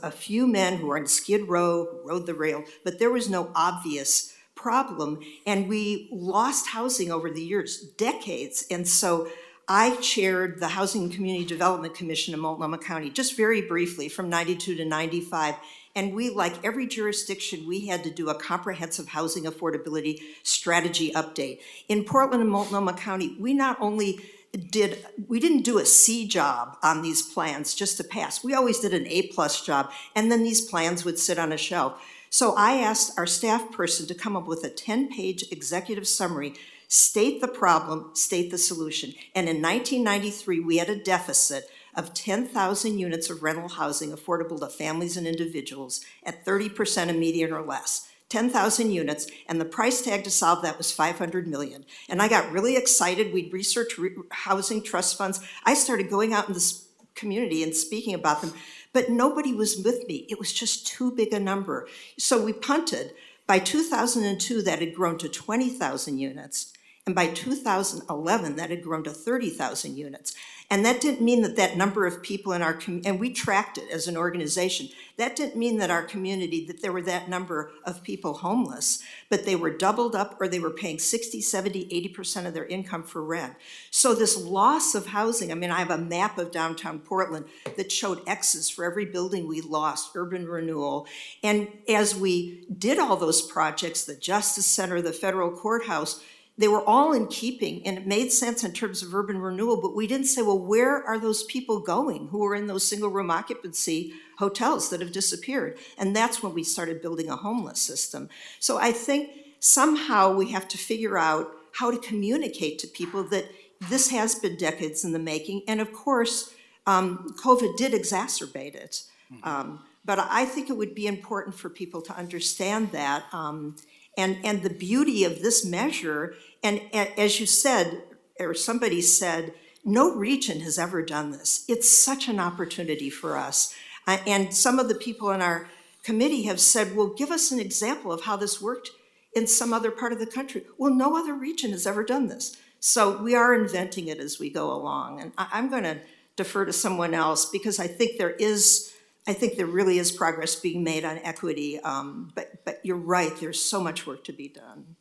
a few men who were on Skid Row, who rode the rail, but there was no obvious problem, and we lost housing over the years, decades, and so I chaired the Housing and Community Development Commission in Multnomah County, just very briefly, from 92 to 95. And we, like every jurisdiction, we had to do a comprehensive housing affordability strategy update. In Portland and Multnomah County, we not only didn't do a C job on these plans just to pass. We always did an A+ job, and then these plans would sit on a shelf. So I asked our staff person to come up with a 10-page executive summary, state the problem, state the solution. And in 1993, we had a deficit of 10,000 units of rental housing affordable to families and individuals at 30% of median or less. 10,000 units, and the price tag to solve that was $500 million. And I got really excited. We'd research housing trust funds. I started going out in this community and speaking about them, but nobody was with me. It was just too big a number. So we punted. By 2002, that had grown to 20,000 units. And by 2011, that had grown to 30,000 units. And that didn't mean that that number of people in our community, and we tracked it as an organization, that didn't mean that our community, that there were that number of people homeless, but they were doubled up or they were paying 60, 70, 80% of their income for rent. So this loss of housing, I mean, I have a map of downtown Portland that showed X's for every building we lost, urban renewal. And as we did all those projects, the Justice Center, the federal courthouse, they were all in keeping, and it made sense in terms of urban renewal, but we didn't say, well, where are those people going who are in those single-room occupancy hotels that have disappeared? And that's when we started building a homeless system. So I think somehow we have to figure out how to communicate to people that this has been decades in the making, and of course, COVID did exacerbate it. But I think it would be important for people to understand that. And the beauty of this measure, and as you said, or somebody said, no region has ever done this. It's such an opportunity for us. And some of the people in our committee have said, well, give us an example of how this worked in some other part of the country. Well, no other region has ever done this. So we are inventing it as we go along. And I'm going to defer to someone else because I think there really is progress being made on equity. But you're right, there's so much work to be done.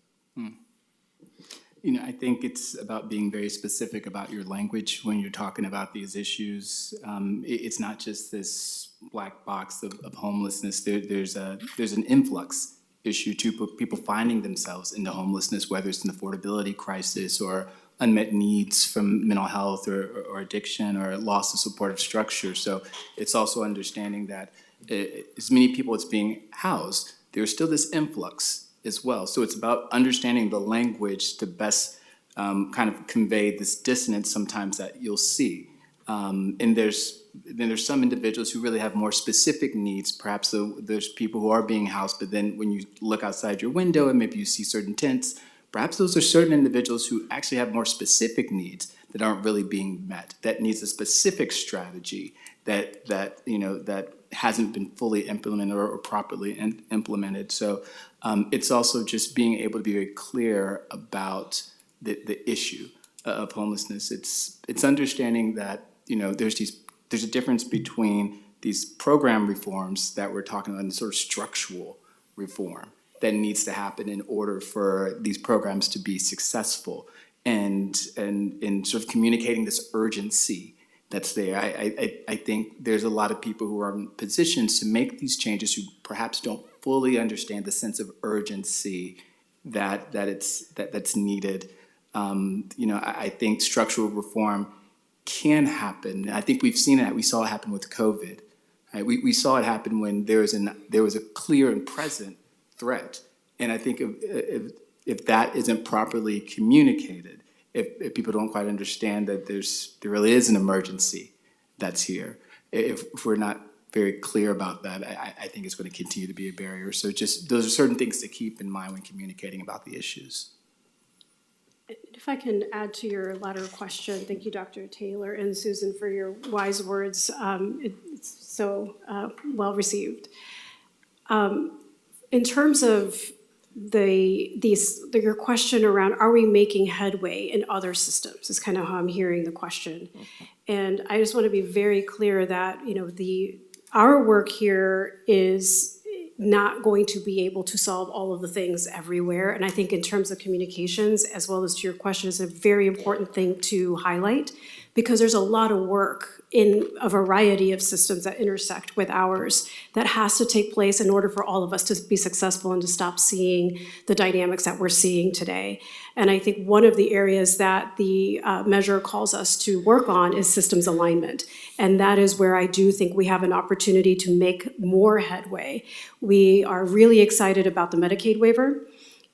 You know, I think it's about being very specific about your language when you're talking about these issues. It's not just this black box of homelessness. There's an influx issue too, people finding themselves into homelessness, whether it's an affordability crisis or unmet needs from mental health or addiction or loss of supportive structure. So it's also understanding that as many people as being housed, there's still this influx as well. So it's about understanding the language to best kind of convey this dissonance sometimes that you'll see. And there's some individuals who really have more specific needs. Perhaps there's people who are being housed, but then when you look outside your window and maybe you see certain tents, perhaps those are certain individuals who actually have more specific needs that aren't really being met, that needs a specific strategy that hasn't been fully implemented or properly implemented. So it's also just being able to be very clear about the issue of homelessness. It's understanding that there's a difference between these program reforms that we're talking about and sort of structural reform that needs to happen in order for these programs to be successful, and sort of communicating this urgency that's there. I think there's a lot of people who are in positions to make these changes who perhaps don't fully understand the sense of urgency that's needed. I think structural reform can happen. I think we've seen it. We saw it happen with COVID. Right? We saw it happen when there was a clear and present threat. And I think if that isn't properly communicated, if people don't quite understand that there really is an emergency that's here, if we're not very clear about that, I think it's going to continue to be a barrier. So just those are certain things to keep in mind when communicating about the issues. If I can add to your latter question, thank you, Dr. Taylor and Susan, for your wise words. It's so well received. In terms of your question around, are we making headway in other systems, is kind of how I'm hearing the question. And I just want to be very clear that our work here is not going to be able to solve all of the things everywhere. And I think in terms of communications, as well as to your question, is a very important thing to highlight, because there's a lot of work in a variety of systems that intersect with ours that has to take place in order for all of us to be successful and to stop seeing the dynamics that we're seeing today. And I think one of the areas that the measure calls us to work on is systems alignment. And that is where I do think we have an opportunity to make more headway. We are really excited about the Medicaid waiver.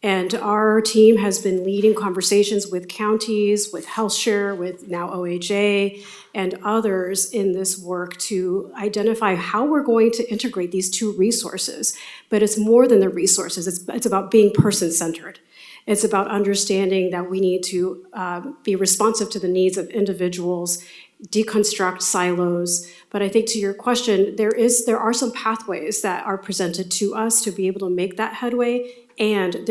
And our team has been leading conversations with counties, with HealthShare, with now OHA, and others in this work to identify how we're going to integrate these two resources. But it's more than the resources. It's about being person-centered. It's about understanding that we need to be responsive to the needs of individuals, deconstruct silos. But I think to your question, there are some pathways that are presented to us to be able to make that headway. And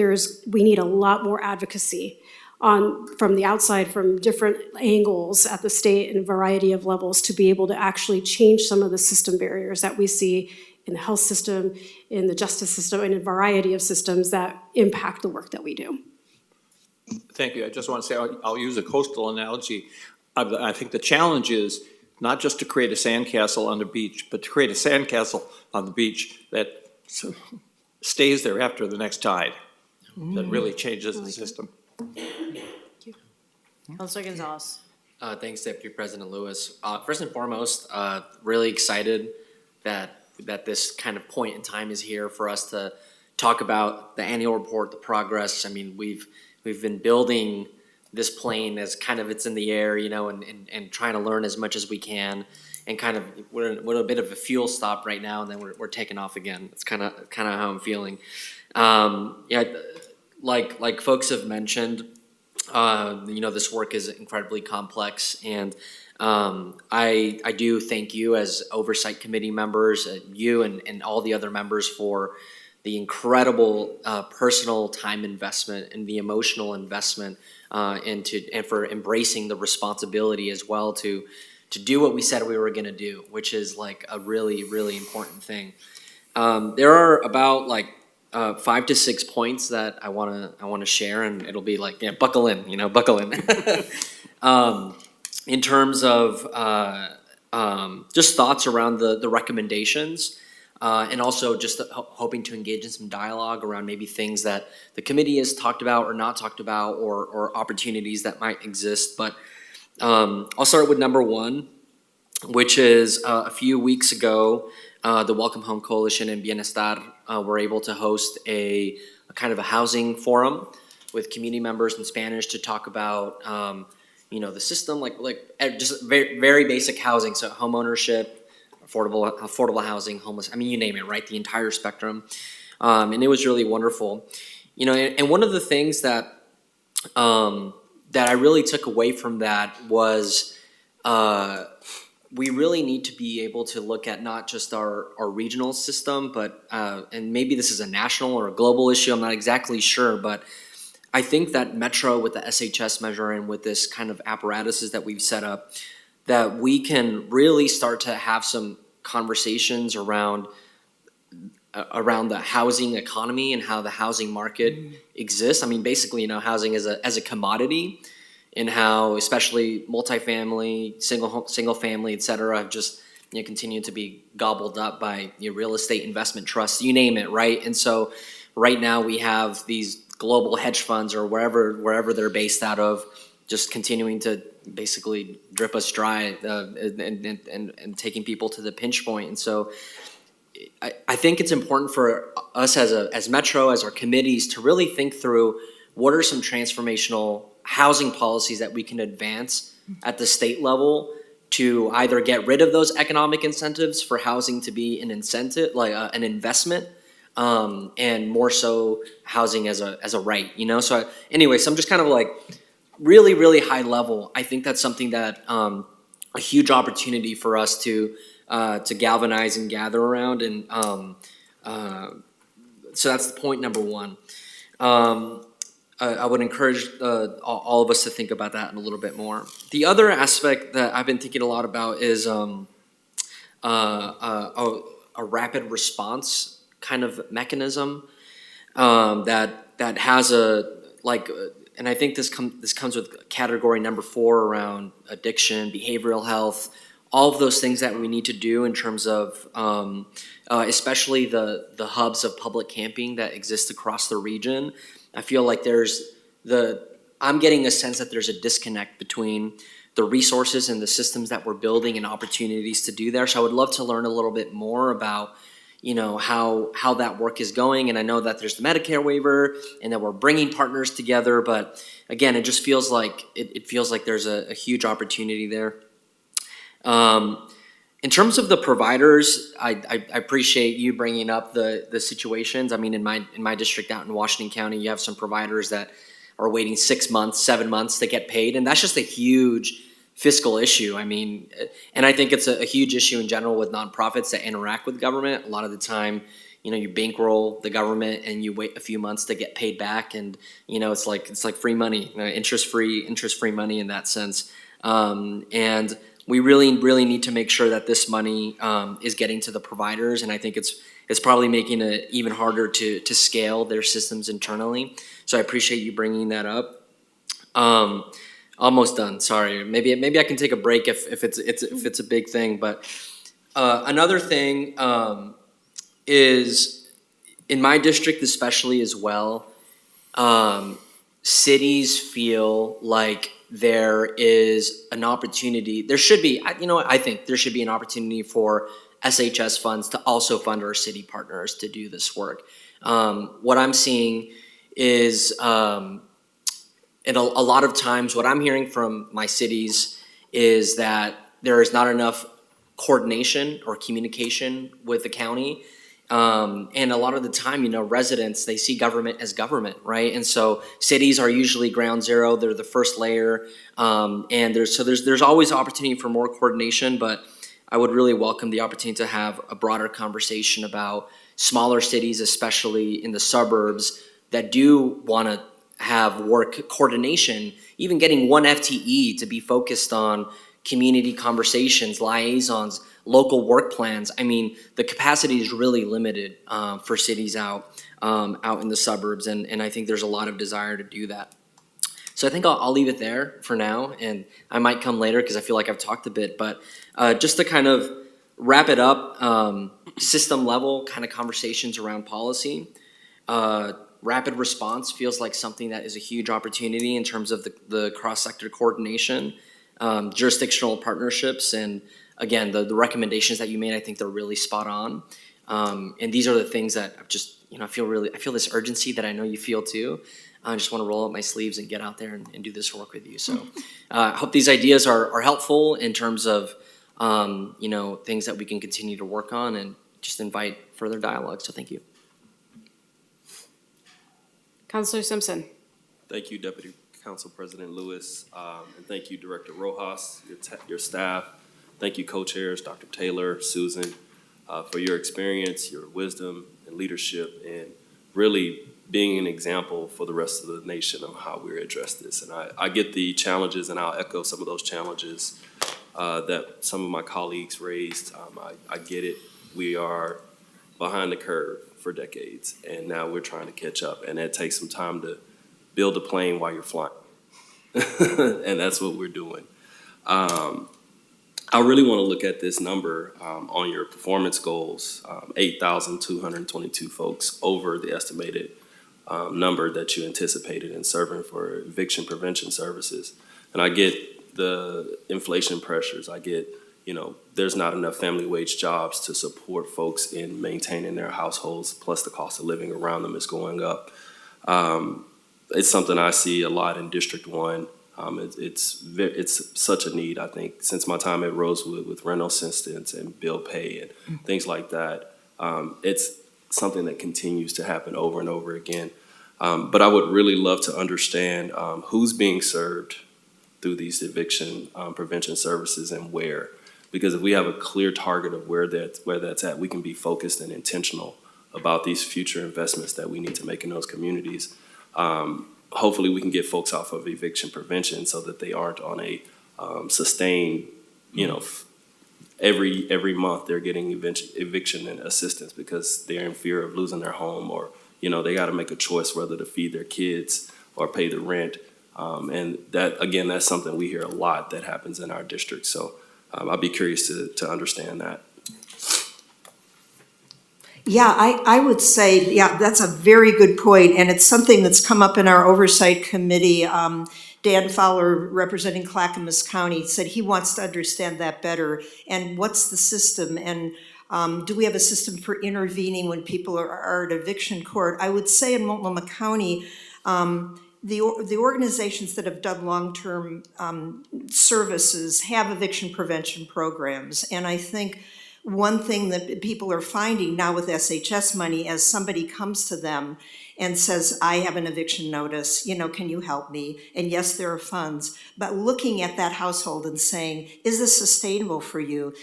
we need a lot more advocacy from the outside, from different angles at the state and a variety of levels, to be able to actually change some of the system barriers that we see in the health system, in the justice system, and in a variety of systems that impact the work that we do. Thank you. I just want to say, I'll use a coastal analogy. I think the challenge is not just to create a sandcastle on the beach, but to create a sandcastle on the beach that stays there after the next tide, that really changes the system. Councilor Gonzalez. Thanks, Deputy President Lewis. First and foremost, really excited that this kind of point in time is here for us to talk about the annual report, the progress. I mean, we've been building this plane as kind of it's in the air, and trying to learn as much as we can, and kind of we're a bit of a fuel stop right now, and then we're taking off again. It's kind of how I'm feeling. Like folks have mentioned, this work is incredibly complex, and I do thank you as oversight committee members, you and all the other members, for the incredible personal time investment and the emotional investment, and for embracing the responsibility as well to do what we said we were going to do, which is like a really, really important thing. There are about like 5 to 6 points that I wanna share, and it'll be like, yeah, buckle in, buckle in. In terms of just thoughts around the recommendations, and also just hoping to engage in some dialogue around maybe things that the committee has talked about or not talked about, or opportunities that might exist. But I'll start with number one, which is a few weeks ago, the Welcome Home Coalition and Bienestar were able to host a kind of a housing forum with community members in Spanish to talk about the system, like just very, very basic housing, so home ownership, affordable housing, homeless, I mean, you name it, right? The entire spectrum. And it was really wonderful. And one of the things that I really took away from that was we really need to be able to look at not just our regional system, but and maybe this is a national or a global issue, I'm not exactly sure, but I think that Metro with the SHS measure and with this kind of apparatuses that we've set up, that we can really start to have some conversations around the housing economy and how the housing market exists. I mean, basically, housing as a commodity, and how especially multifamily, single family, et cetera, have just continued to be gobbled up by real estate investment trusts, you name it, right? And so right now we have these global hedge funds or wherever they're based out of, just continuing to basically drip us dry and taking people to the pinch point. And so I think it's important for us as Metro, as our committees, to really think through what are some transformational housing policies that we can advance at the state level to either get rid of those economic incentives for housing to be an incentive, like an investment, and more so housing as a right, So anyways, I'm just kind of like really, really high level. I think that's something that a huge opportunity for us to galvanize and gather around, and so that's point number one. I would encourage all of us to think about that a little bit more. The other aspect that I've been thinking a lot about is a rapid response kind of mechanism that has and I think this comes with category number 4 around addiction, behavioral health, all of those things that we need to do in terms of especially the hubs of public camping that exist across the region. I feel like I'm getting a sense that there's a disconnect between the resources and the systems that we're building and opportunities to do there. So I would love to learn a little bit more about, how that work is going. And I know that there's the Medicare waiver and that we're bringing partners together, but again, it just feels like, it feels like there's a huge opportunity there. In terms of the providers, I appreciate you bringing up the situations. I mean, in my district out in Washington County, you have some providers that are waiting 6 months, 7 months to get paid, and that's just a huge fiscal issue. I mean, and I think it's a huge issue in general with nonprofits that interact with government. A lot of the time, you bankroll the government and you wait a few months to get paid back, and it's like free money, interest-free money in that sense, and we really need to make sure that this money is getting to the providers, and I think it's probably making it even harder to scale their systems internally. So I appreciate you bringing that up. Almost done. Sorry. Maybe I can take a break if it's a big thing. But another thing is in my district, especially as well, cities feel like there is an opportunity. There should be, I think there should be an opportunity for SHS funds to also fund our city partners to do this work. What I'm seeing is, and a lot of times what I'm hearing from my cities is that there is not enough coordination or communication with the county. And a lot of the time, residents, they see government as government, right? And so cities are usually ground zero. They're the first layer. And there's always opportunity for more coordination, but I would really welcome the opportunity to have a broader conversation about smaller cities, especially in the suburbs, that do want to have work coordination, even getting one FTE to be focused on community conversations, liaisons, local work plans. I mean, the capacity is really limited for cities out in the suburbs, and I think there's a lot of desire to do that. So I think I'll leave it there for now, and I might come later because I feel like I've talked a bit, but just to kind of wrap it up, system level kind of conversations around policy. Rapid response feels like something that is a huge opportunity in terms of the cross-sector coordination, jurisdictional partnerships, and again, the recommendations that you made, I think they're really spot on. And these are the things that I've just, I feel this urgency that I know you feel too. I just want to roll up my sleeves and get out there and do this work with you. So I hope these ideas are helpful in terms of, things that we can continue to work on and just invite further dialogue. So thank you. Councilor Simpson. Thank you, Deputy Council President Lewis, and thank you, Director Rojas, your staff. Thank you, co-chairs, Dr. Taylor, Susan, for your experience, your wisdom, and leadership, and really being an example for the rest of the nation of how we address this. And I get the challenges, and I'll echo some of those challenges that some of my colleagues raised. I get it. We are behind the curve for decades, and now we're trying to catch up, and it takes some time to build a plane while you're flying. And that's what we're doing. I really want to look at this number on your performance goals, 8,222 folks over the estimated number that you anticipated in serving for eviction prevention services. And I get the inflation pressures. I get, there's not enough family wage jobs to support folks in maintaining their households, plus the cost of living around them is going up. It's something I see a lot in District 1. It's such a need, I think, since my time at Rosewood with rental assistance and bill pay and things like that. It's something that continues to happen over and over again. But I would really love to understand who's being served through these eviction prevention services and where. Because if we have a clear target of where that's at, we can be focused and intentional about these future investments that we need to make in those communities. Hopefully we can get folks off of eviction prevention so that they aren't on a sustained, every month they're getting eviction and assistance because they're in fear of losing their home, or, they got to make a choice whether to feed their kids or pay the rent. And that, again, that's something we hear a lot that happens in our district. So I'd be curious to understand that. Yeah, I would say, that's a very good point, and it's something that's come up in our oversight committee. Dan Fowler, representing Clackamas County, said he wants to understand that better, and what's the system, and do we have a system for intervening when people are at eviction court? I would say in Multnomah County, the organizations that have done long-term services have eviction prevention programs, and I think one thing that people are finding now with SHS money, as somebody comes to them and says, I have an eviction notice, can you help me? And yes, there are funds, but looking at that household and saying, is this sustainable for you?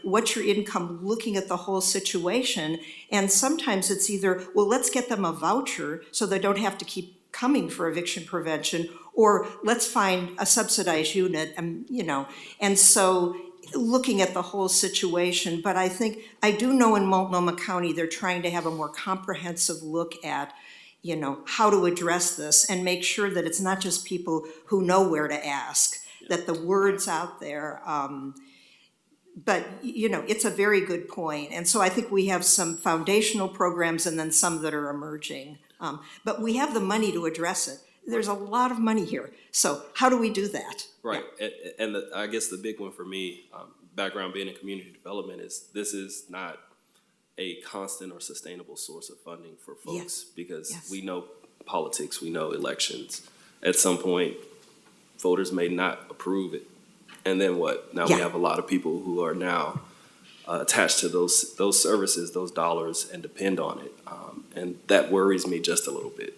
What's your income? Looking at the whole situation. And sometimes it's either, well, let's get them a voucher so they don't have to keep coming for eviction prevention, or let's find a subsidized unit, and so looking at the whole situation. But I do know in Multnomah County, they're trying to have a more comprehensive look at, how to address this and make sure that it's not just people who know where to ask, that the word's out there. But, it's a very good point. And so I think we have some foundational programs and then some that are emerging. But we have the money to address it. There's a lot of money here. So how do we do that? Right. Yeah. And I guess the big one for me, background being in community development, is this is not a constant or sustainable source of funding for folks, because we know politics, we know elections. At some point, voters may not approve it. And then what? Now we have a lot of people who are now attached to those services, those dollars, and depend on it. And that worries me just a little bit.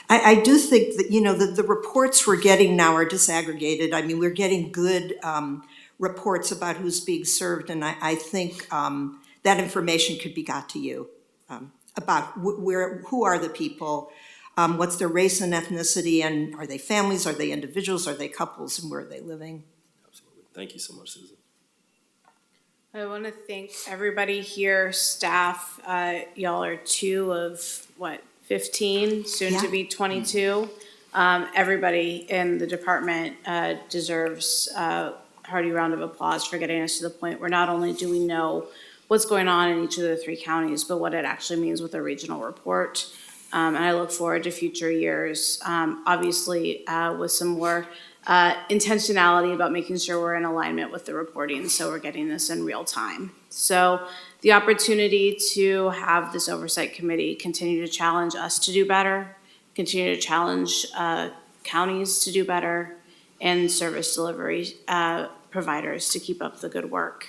I do think that, the reports we're getting now are disaggregated. I mean, we're getting good reports about who's being served, and I think that information could be got to you. about who are the people, what's their race and ethnicity, and are they families, are they individuals, are they couples, and where are they living? Absolutely. Thank you so much, Susan. I want to thank everybody here, staff. Y'all are 2 of, 15, soon to be 22. Everybody in the department deserves a hearty round of applause for getting us to the point where not only do we know what's going on in each of the 3 counties, but what it actually means with a regional report. And I look forward to future years, obviously with some more intentionality about making sure we're in alignment with the reporting, so we're getting this in real time. So the opportunity to have this oversight committee continue to challenge us to do better, continue to challenge counties to do better, and service delivery providers to keep up the good work.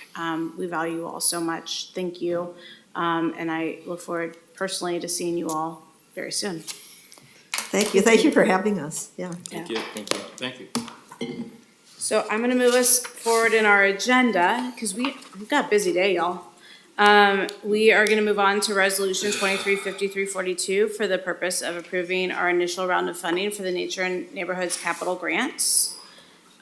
We value you all so much. Thank you. And I look forward personally to seeing you all very soon. Thank you. Thank you for having us. Yeah. Thank you. Thank you. Thank you. So I'm gonna move us forward in our agenda, because we've got a busy day, y'all. We are gonna move on to Resolution 235342 for the purpose of approving our initial round of funding for the Nature and Neighborhoods Capital Grants.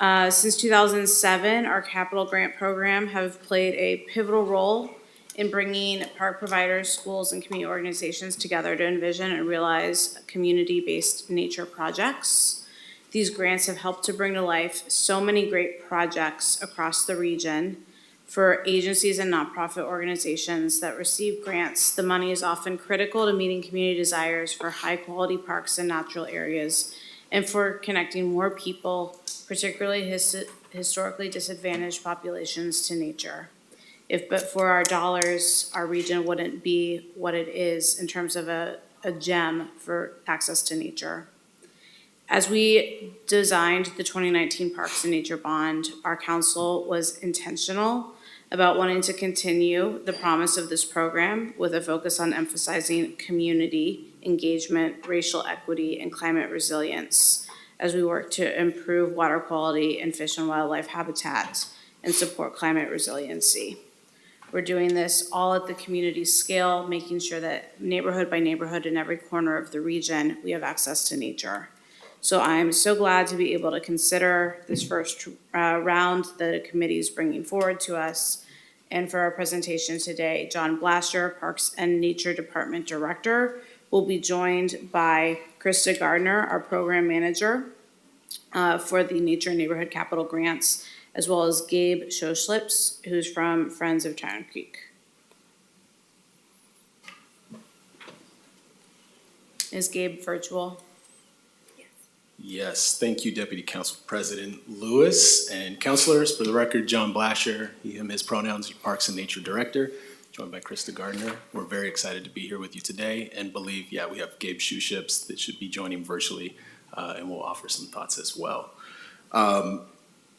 Since 2007, our capital grant program have played a pivotal role in bringing park providers, schools, and community organizations together to envision and realize community-based nature projects. These grants have helped to bring to life so many great projects across the region. For agencies and nonprofit organizations that receive grants, the money is often critical to meeting community desires for high-quality parks and natural areas, and for connecting more people, particularly historically disadvantaged populations, to nature. If but for our dollars, our region wouldn't be what it is in terms of a gem for access to nature. As we designed the 2019 Parks and Nature Bond, our council was intentional about wanting to continue the promise of this program with a focus on emphasizing community engagement, racial equity, and climate resilience as we work to improve water quality and fish and wildlife habitat and support climate resiliency. We're doing this all at the community scale, making sure that neighborhood by neighborhood in every corner of the region, we have access to nature. So I'm so glad to be able to consider this first round that the committee is bringing forward to us. And for our presentation today, John Blasher, Parks and Nature Department Director, will be joined by Krista Gardner, our Program Manager for the Nature and Neighborhood Capital Grants, as well as Gabe Schoschlips, who's from Friends of China Creek. Is Gabe virtual? Yes, thank you, Deputy Council President Lewis and councilors. For the record, John Blasher, him, his pronouns, Parks and Nature Director, joined by Krista Gardner. We're very excited to be here with you today and believe, we have Gabe Schoschlips that should be joining virtually and we'll offer some thoughts as well.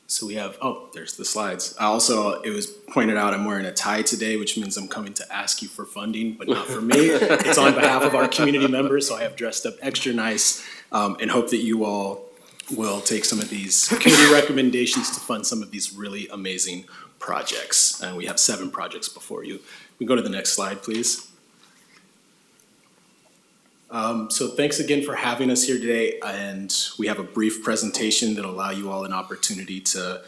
So we have, there's the slides. It was pointed out I'm wearing a tie today, which means I'm coming to ask you for funding, but not for me. It's on behalf of our community members, so I have dressed up extra nice and hope that you all will take some of these community recommendations to fund some of these really amazing projects. And we have 7 projects before you. We go to the next slide, please. So thanks again for having us here today, and we have a brief presentation that'll allow you all an opportunity to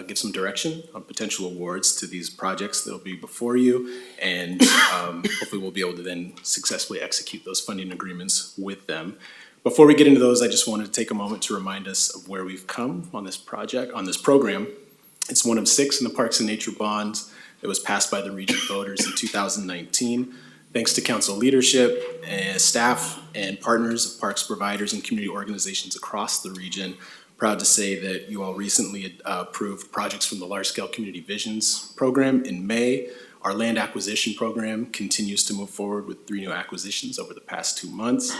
give some direction on potential awards to these projects that'll be before you, and hopefully we'll be able to then successfully execute those funding agreements with them. Before we get into those, I just wanted to take a moment to remind us of where we've come on this project, on this program. It's one of 6 in the Parks and Nature Bonds that was passed by the region voters in 2019. Thanks to council leadership and staff and partners of parks providers and community organizations across the region, proud to say that you all recently approved projects from the Large Scale Community Visions program in May. Our land acquisition program continues to move forward with 3 new acquisitions over the past 2 months.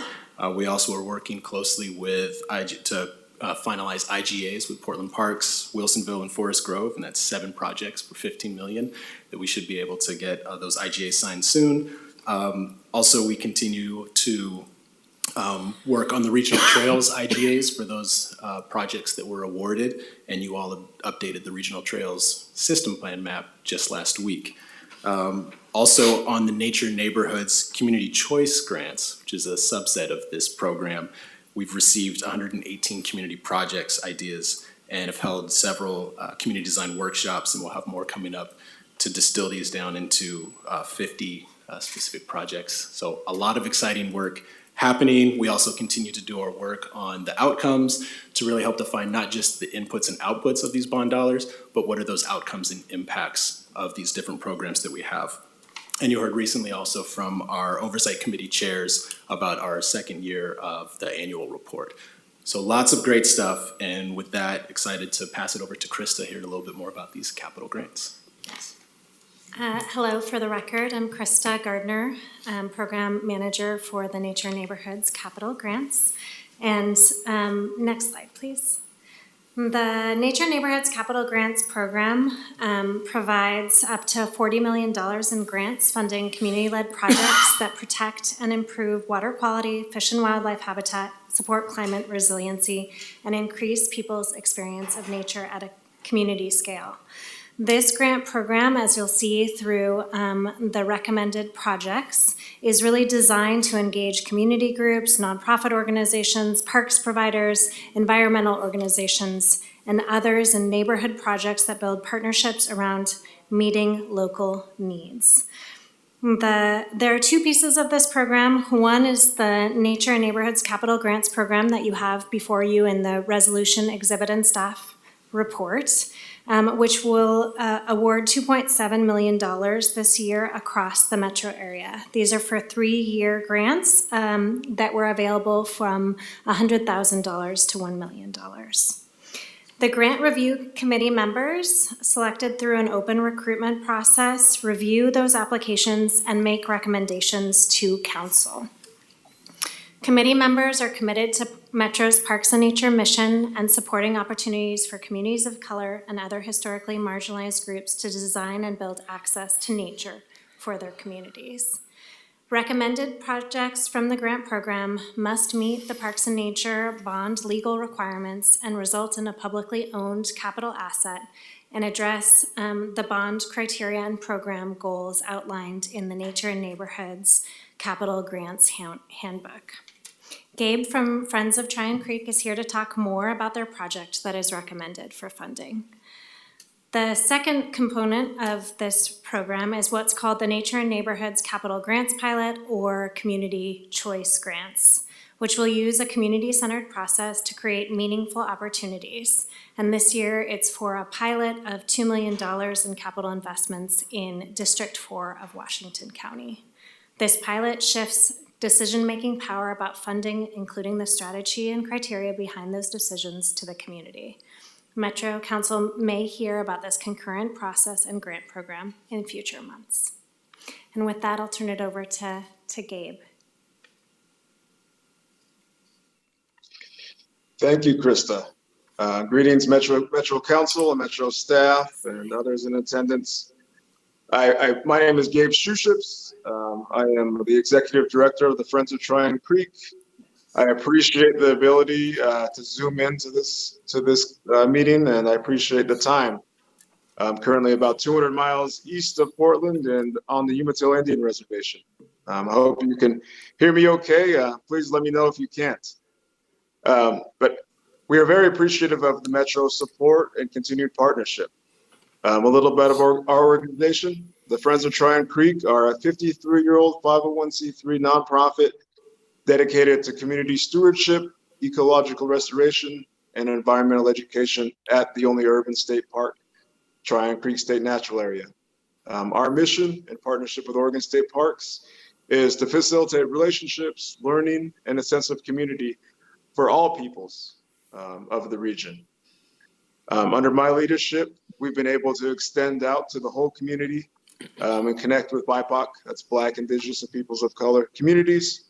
We also are working closely with to finalize IGAs with Portland Parks, Wilsonville, and Forest Grove, and that's 7 projects for $15 million that we should be able to get those IGAs signed soon. Also, we continue to work on the regional trails IGAs for those projects that were awarded, and you all have updated the regional trails system plan map just last week. Also on the Nature Neighborhoods Community Choice Grants, which is a subset of this program, we've received 118 community projects, ideas, and have held several community design workshops, and we'll have more coming up to distill these down into 50 specific projects. So a lot of exciting work happening. We also continue to do our work on the outcomes to really help define not just the inputs and outputs of these bond dollars, but what are those outcomes and impacts of these different programs that we have. And you heard recently also from our oversight committee chairs about our second year of the annual report. So lots of great stuff, and with that, excited to pass it over to Krista here a little bit more about these capital grants. Hello, for the record, I'm Krista Gardner, Program Manager for the Nature Neighborhoods Capital Grants. And next slide, please. The Nature Neighborhoods Capital Grants Program provides up to $40 million in grants funding community-led projects that protect and improve water quality, fish and wildlife habitat, support climate resiliency, and increase people's experience of nature at a community scale. This grant program, as you'll see through the recommended projects, is really designed to engage community groups, nonprofit organizations, parks providers, environmental organizations, and others in neighborhood projects that build partnerships around meeting local needs. There are two pieces of this program. One is the Nature and Neighborhoods Capital Grants Program that you have before you in the resolution exhibit and staff report, which will award $2.7 million this year across the metro area. These are for 3-year grants that were available from $100,000 to $1 million. The Grant Review Committee members, selected through an open recruitment process, review those applications and make recommendations to council. Committee members are committed to Metro's Parks and Nature mission and supporting opportunities for communities of color and other historically marginalized groups to design and build access to nature for their communities. Recommended projects from the grant program must meet the Parks and Nature bond legal requirements and result in a publicly owned capital asset and address the bond criteria and program goals outlined in the Nature and Neighborhoods Capital Grants Handbook. Gabe from Friends of Tryon Creek is here to talk more about their project that is recommended for funding. The second component of this program is what's called the Nature and Neighborhoods Capital Grants Pilot, or Community Choice Grants, which will use a community-centered process to create meaningful opportunities. And this year, it's for a pilot of $2 million in capital investments in District 4 of Washington County. This pilot shifts decision-making power about funding, including the strategy and criteria behind those decisions, to the community. Metro Council may hear about this concurrent process and grant program in future months. And with that, I'll turn it over to Gabe. Thank you, Krista. Greetings, Metro Council and Metro staff and others in attendance. My name is Gabe Shuships. I am the Executive Director of the Friends of Tryon Creek. I appreciate the ability to zoom into this meeting, and I appreciate the time. I'm currently about 200 miles east of Portland and on the Umatilla Indian Reservation. I hope you can hear me okay. Please let me know if you can't. But we are very appreciative of the Metro support and continued partnership. A little bit of our organization. The Friends of Tryon Creek are a 53-year-old 501c3 nonprofit dedicated to community stewardship, ecological restoration, and environmental education at the only urban state park, Tryon Creek State Natural Area. Our mission, in partnership with Oregon State Parks, is to facilitate relationships, learning, and a sense of community for all peoples of the region. Under my leadership, we've been able to extend out to the whole community and connect with BIPOC, that's Black, Indigenous, and Peoples of Color communities,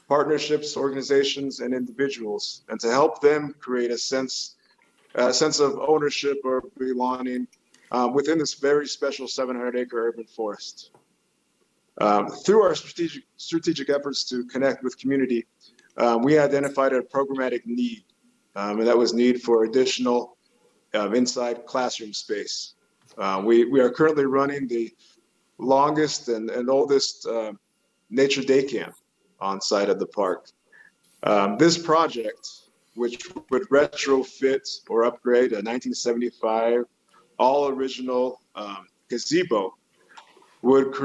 partnerships, organizations, and individuals, and to help them create a sense of ownership or belonging within this very special 700-acre urban forest. Through our strategic efforts to connect with community, we identified a programmatic need, and that was need for additional inside classroom space. We are currently running the longest and oldest nature day camp on site of the park. This project, which would retrofit or upgrade a 1975 all original gazebo, would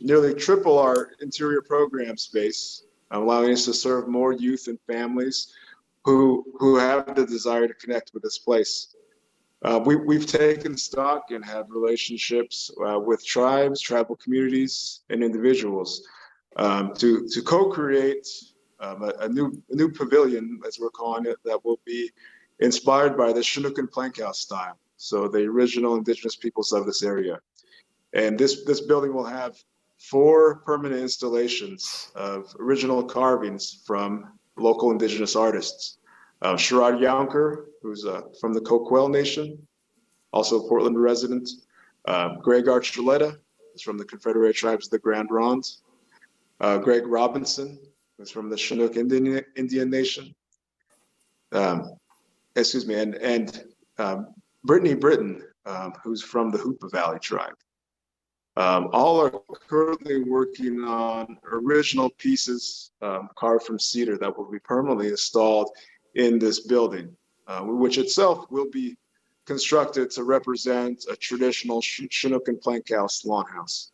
nearly triple our interior program space, allowing us to serve more youth and families who have the desire to connect with this place. We've taken stock and have relationships with tribes, tribal communities, and individuals to co-create a new pavilion, as we're calling it, that will be inspired by the Chinook and Plank House style, so the original indigenous peoples of this area. And this building will have 4 permanent installations of original carvings from local indigenous artists. Sherrod Younker, who's from the Coquel Nation, also a Portland resident. Greg Archuleta, who's from the Confederated Tribes of the Grand Ronde. Greg Robinson, who's from the Chinook Indian Nation. And Brittany Britton, who's from the Hoopa Valley tribe. All are currently working on original pieces carved from cedar that will be permanently installed in this building, which itself will be constructed to represent a traditional Chinook and Plank House longhouse.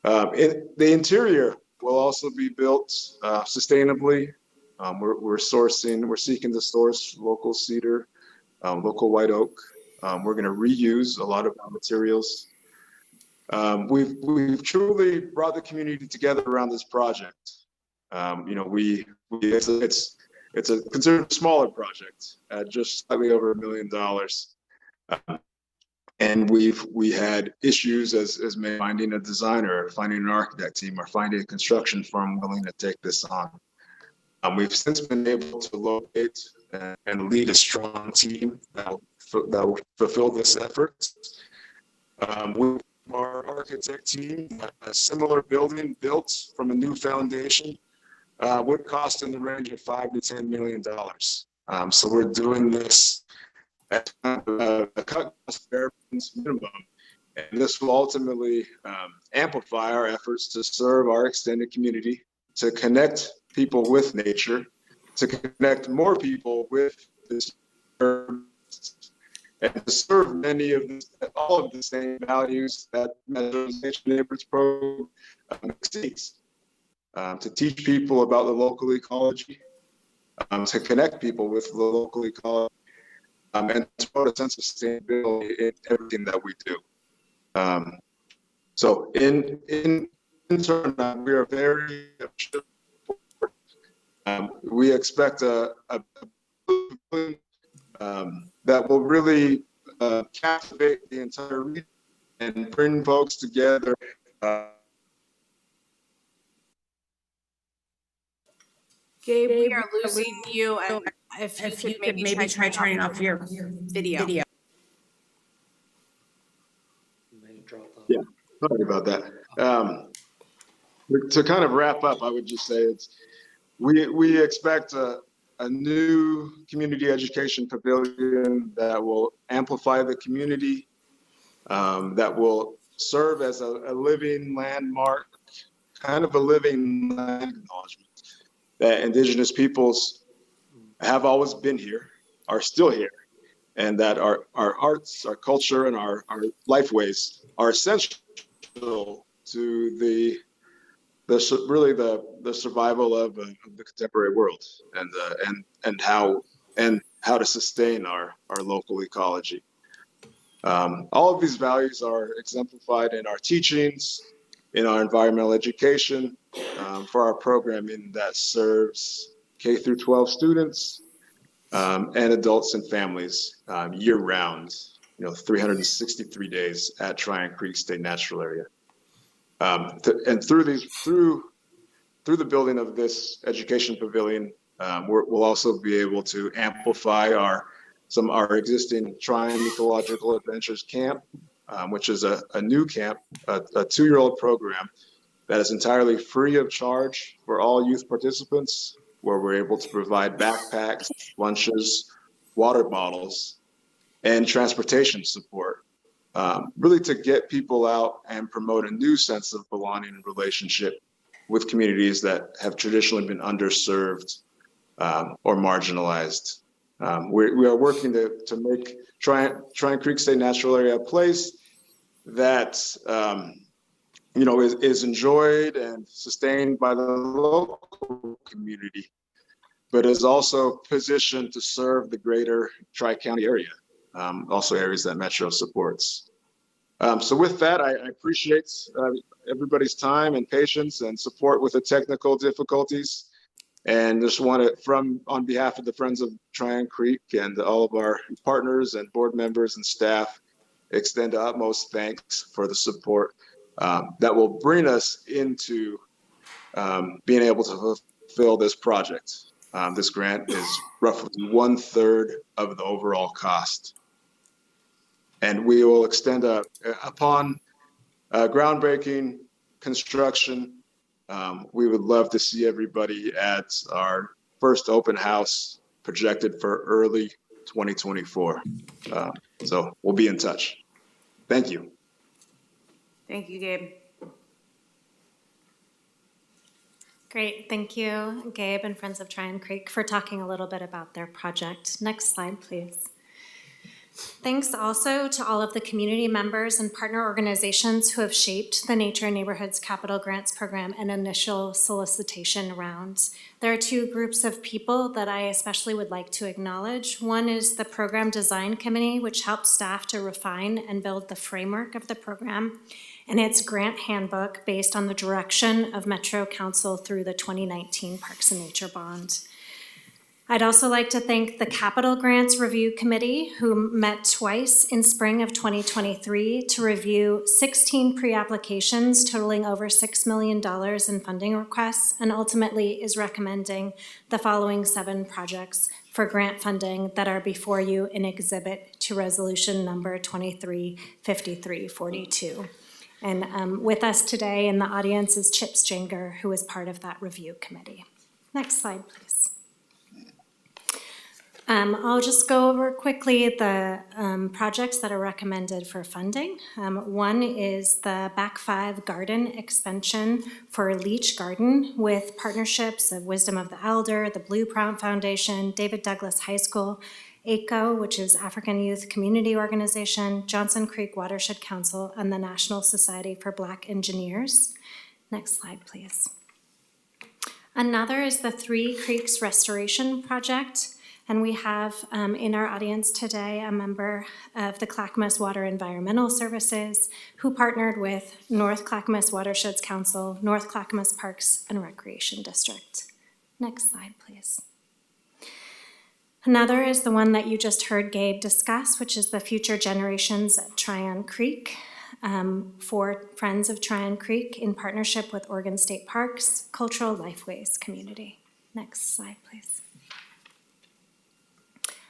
The interior will also be built sustainably. We're seeking to source local cedar, local white oak. We're going to reuse a lot of our materials. We've truly brought the community together around this project. It's a considered smaller project at just slightly over $1 million. And we had issues as finding a designer, finding an architect team, or finding a construction firm willing to take this on. We've since been able to locate and lead a strong team that will fulfill this effort. With our architect team, a similar building built from a new foundation would cost in the range of $5 to $10 million. So we're doing this at a cut cost bare minimum, and this will ultimately amplify our efforts to serve our extended community, to connect people with nature, to connect more people with this, and to serve all of the same values that Metro's Nature Neighborhoods program seeks. To teach people about the local ecology, to connect people with the local ecology, and to promote a sense of sustainability in everything that we do. So in turn, we are very we expect a that will really captivate the entire region and bring folks together. Gabe, we are losing you, and if you could maybe try turning off your video. Yeah, sorry about that. To kind of wrap up, I would just say we expect a new community education pavilion that will amplify the community, that will serve as a living landmark, kind of a living land acknowledgement that indigenous peoples have always been here, are still here, and that our arts, our culture, and our life ways are essential to the survival of the contemporary world, and how to sustain our local ecology. All of these values are exemplified in our teachings, in our environmental education, for our programming that serves K through 12 students and adults and families year round, 363 days at Tryon Creek State Natural Area. And through the building of this education pavilion, we'll also be able to amplify our existing Tryon Ecological Adventures Camp, which is a new camp, a 2-year-old program that is entirely free of charge for all youth participants, where we're able to provide backpacks, lunches, water bottles, and transportation support really to get people out and promote a new sense of belonging and relationship with communities that have traditionally been underserved or marginalized. We are working to make Tryon Creek State Natural Area a place that is enjoyed and sustained by the local community, but is also positioned to serve the greater Tri-County area, also areas that Metro supports. So with that, I appreciate everybody's time and patience and support with the technical difficulties. And just want to, on behalf of the Friends of Tryon Creek and all of our partners and board members and staff, extend utmost thanks for the support that will bring us into being able to fulfill this project. This grant is roughly 1/3 of the overall cost. And we will extend upon groundbreaking construction. We would love to see everybody at our first open house projected for early 2024. So we'll be in touch. Thank you. Thank you, Gabe. Great, thank you, Gabe and Friends of Tryon Creek, for talking a little bit about their project. Next slide, please. Thanks also to all of the community members and partner organizations who have shaped the Nature and Neighborhoods Capital Grants Program and initial solicitation rounds. There are two groups of people that I especially would like to acknowledge. One is the Program Design Committee, which helped staff to refine and build the framework of the program and its grant handbook based on the direction of Metro Council through the 2019 Parks and Nature Bond. I'd also like to thank the Capital Grants Review Committee, who met twice in spring of 2023 to review 16 pre-applications totaling over $6 million in funding requests, and ultimately is recommending the following 7 projects for grant funding that are before you in exhibit to resolution number 235342. And with us today in the audience is Chip Stringer, who is part of that review committee. Next slide, please. I'll just go over quickly the projects that are recommended for funding. One is the Back 5 Garden Expansion for Leach Garden with partnerships of Wisdom of the Elder, the Blue Prompt Foundation, David Douglas High School, ACO, which is African Youth Community Organization, Johnson Creek Watershed Council, and the National Society for Black Engineers. Next slide, please. Another is the Three Creeks Restoration Project. And we have in our audience today a member of the Clackamas Water Environmental Services who partnered with North Clackamas Watersheds Council, North Clackamas Parks and Recreation District. Next slide, please. Another is the one that you just heard Gabe discuss, which is the Future Generations at Tryon Creek for Friends of Tryon Creek in partnership with Oregon State Parks, Cultural Lifeways Community. Next slide, please.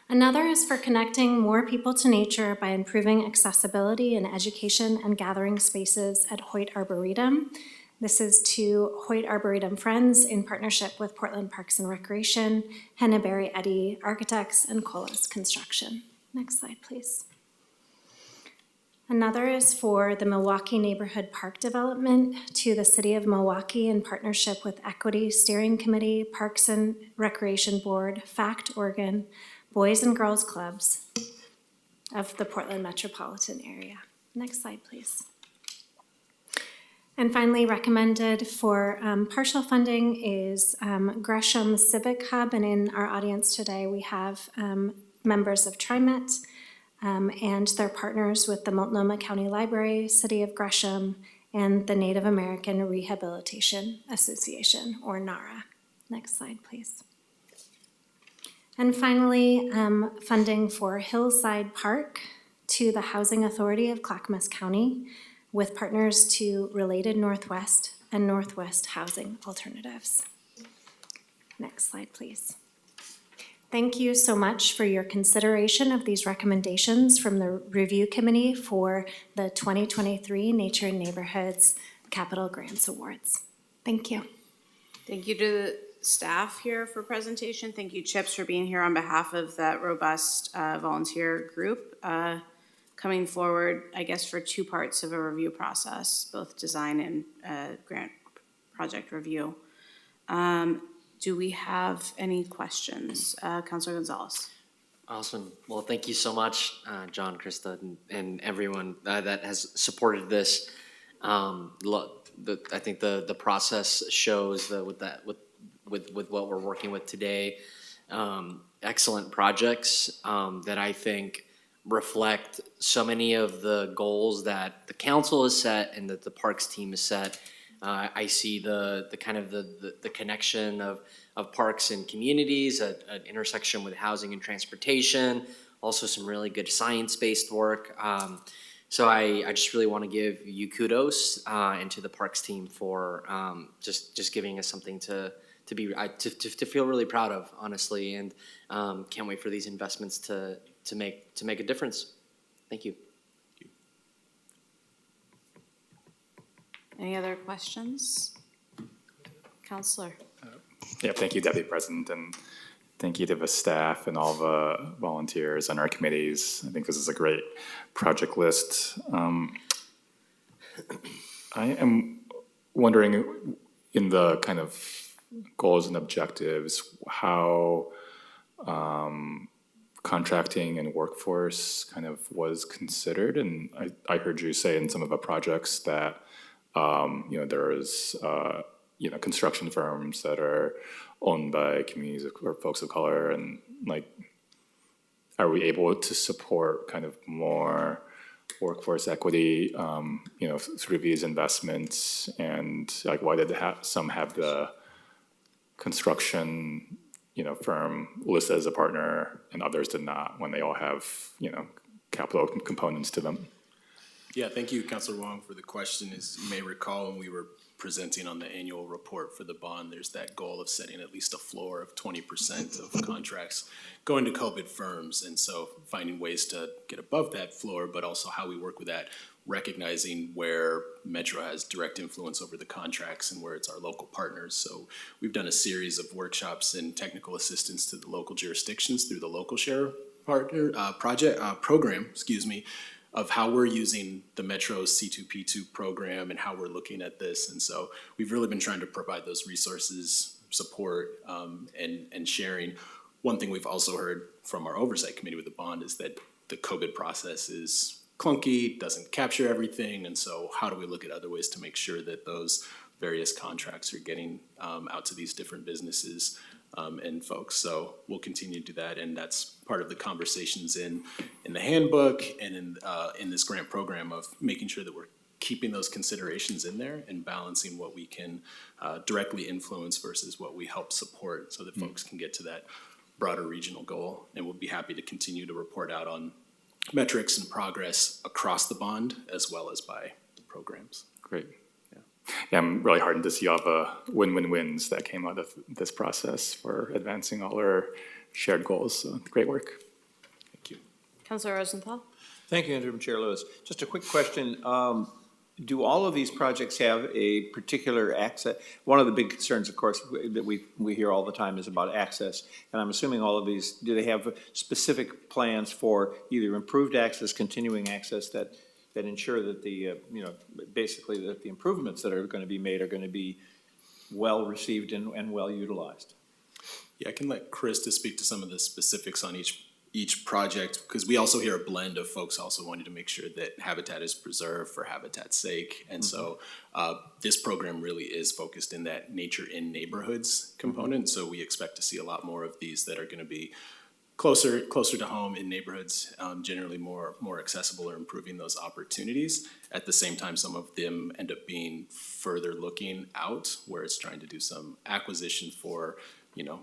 Another is for connecting more people to nature by improving accessibility in education and gathering spaces at Hoyt Arboretum. This is to Hoyt Arboretum Friends in partnership with Portland Parks and Recreation, Henneberry Eddy Architects, and Colas Construction. Next slide, please. Another is for the Milwaukee Neighborhood Park Development to the City of Milwaukee in partnership with Equity Steering Committee, Parks and Recreation Board, FACT Oregon, Boys and Girls Clubs of the Portland metropolitan area. Next slide, please. And finally, recommended for partial funding is Gresham Civic Hub, and in our audience today we have members of TriMet and their partners with the Multnomah County Library, City of Gresham, and the Native American Rehabilitation Association, or NARA. Next slide, please. And finally, funding for Hillside Park to the Housing Authority of Clackamas County with partners to Related Northwest and Northwest Housing Alternatives. Next slide, please. Thank you so much for your consideration of these recommendations from the Review Committee for the 2023 Nature and Neighborhoods Capital Grants Awards. Thank you. Thank you to the staff here for presentation. Thank you, Chips, for being here on behalf of that robust volunteer group. coming forward, I guess, for two parts of a review process, both design and grant project review. Do we have any questions? Councilor Gonzalez. Awesome. Well, thank you so much, John, Krista, and everyone that has supported this. I think the process shows that with what we're working with today, excellent projects that I think reflect so many of the goals that the council has set and that the parks team has set. I see the kind of the connection of parks and communities, an intersection with housing and transportation, also some really good science-based work. So I just really want to give you kudos and to the parks team for just giving us something to feel really proud of, honestly, and can't wait for these investments to make a difference. Thank you. Any other questions? Counselor. Yeah, thank you, Deputy President, and thank you to the staff and all the volunteers on our committees. I think this is a great project list. I am wondering, in the kind of goals and objectives, how contracting and workforce kind of was considered. And I heard you say in some of the projects that there is construction firms that are owned by communities or folks of color, and like, are we able to support kind of more workforce equity, through these investments? And like, why did some have the construction, firm listed as a partner and others did not, when they all have, capital components to them? Yeah, thank you, Councilor Wong, for the question. As you may recall, when we were presenting on the annual report for the bond, there's that goal of setting at least a floor of 20% of contracts going to COVID firms. And so finding ways to get above that floor, but also how we work with that, recognizing where Metro has direct influence over the contracts and where it's our local partners. So we've done a series of workshops and technical assistance to the local jurisdictions through the local share partner program, of how we're using the Metro's C2P2 program and how we're looking at this. And so we've really been trying to provide those resources, support, and sharing. One thing we've also heard from our oversight committee with the bond is that the COVID process is clunky, doesn't capture everything. And so how do we look at other ways to make sure that those various contracts are getting out to these different businesses and folks? So we'll continue to do that, and that's part of the conversations in the handbook and in this grant program of making sure that we're keeping those considerations in there and balancing what we can directly influence versus what we help support, so that folks can get to that broader regional goal. And we'll be happy to continue to report out on metrics and progress across the bond as well as by the programs. Great. Yeah, I'm really heartened to see all the win-win-wins that came out of this process for advancing all our shared goals. So great work. Thank you. Councilor Rosenthal. Thank you, Interim Chair Lewis. Just a quick question. Do all of these projects have a particular access? One of the big concerns, of course, that we hear all the time is about access. And I'm assuming all of these, do they have specific plans for either improved access, continuing access that ensure that basically that the improvements that are going to be made are going to be well received and well utilized? Yeah, I can let Krista speak to some of the specifics on each project, because we also hear a blend of folks also wanting to make sure that habitat is preserved for habitat's sake. And so this program really is focused in that nature in neighborhoods component. So we expect to see a lot more of these that are going to be closer to home in neighborhoods, generally more accessible, or improving those opportunities. At the same time, some of them end up being further looking out, where it's trying to do some acquisition for,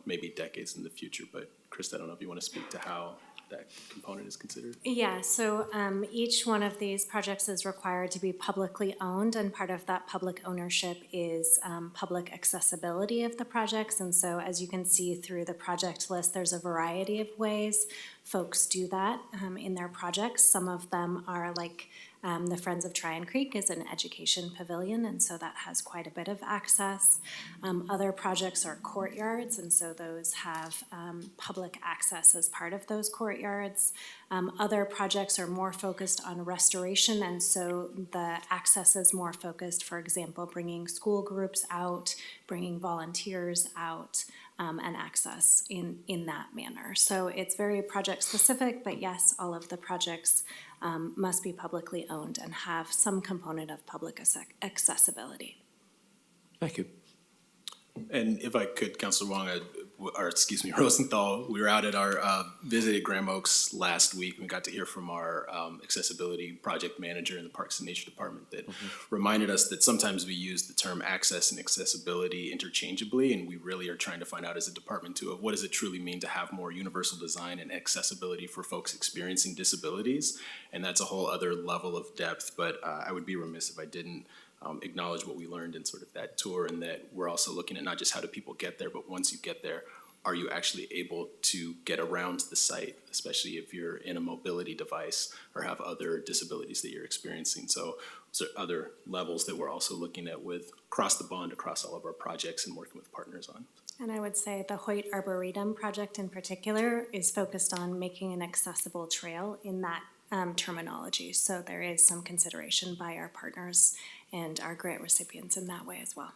maybe decades in the future. But Krista, I don't know if you want to speak to how that component is considered. Yeah, so each one of these projects is required to be publicly owned, and part of that public ownership is public accessibility of the projects. And so as you can see through the project list, there's a variety of ways folks do that in their projects. Some of them are like the Friends of Tryon Creek is an education pavilion, and so that has quite a bit of access. Other projects are courtyards, and so those have public access as part of those courtyards. Other projects are more focused on restoration, and so the access is more focused, for example, bringing school groups out, bringing volunteers out, and access in that manner. So it's very project specific, but yes, all of the projects must be publicly owned and have some component of public accessibility. Thank you. And if I could, Councilor Wong, Rosenthal, we were out at our visit at Graham Oaks last week. We got to hear from our accessibility project manager in the Parks and Nature Department that reminded us that sometimes we use the term access and accessibility interchangeably, and we really are trying to find out as a department too of what does it truly mean to have more universal design and accessibility for folks experiencing disabilities, and that's a whole other level of depth, but I would be remiss if I didn't acknowledge what we learned in sort of that tour, and that we're also looking at not just how do people get there, but once you get there, are you actually able to get around the site, especially if you're in a mobility device or have other disabilities that you're experiencing. So those are other levels that we're also looking at with across the bond, across all of our projects and working with partners on. And I would say the Hoyt Arboretum project in particular is focused on making an accessible trail in that terminology. So there is some consideration by our partners and our grant recipients in that way as well.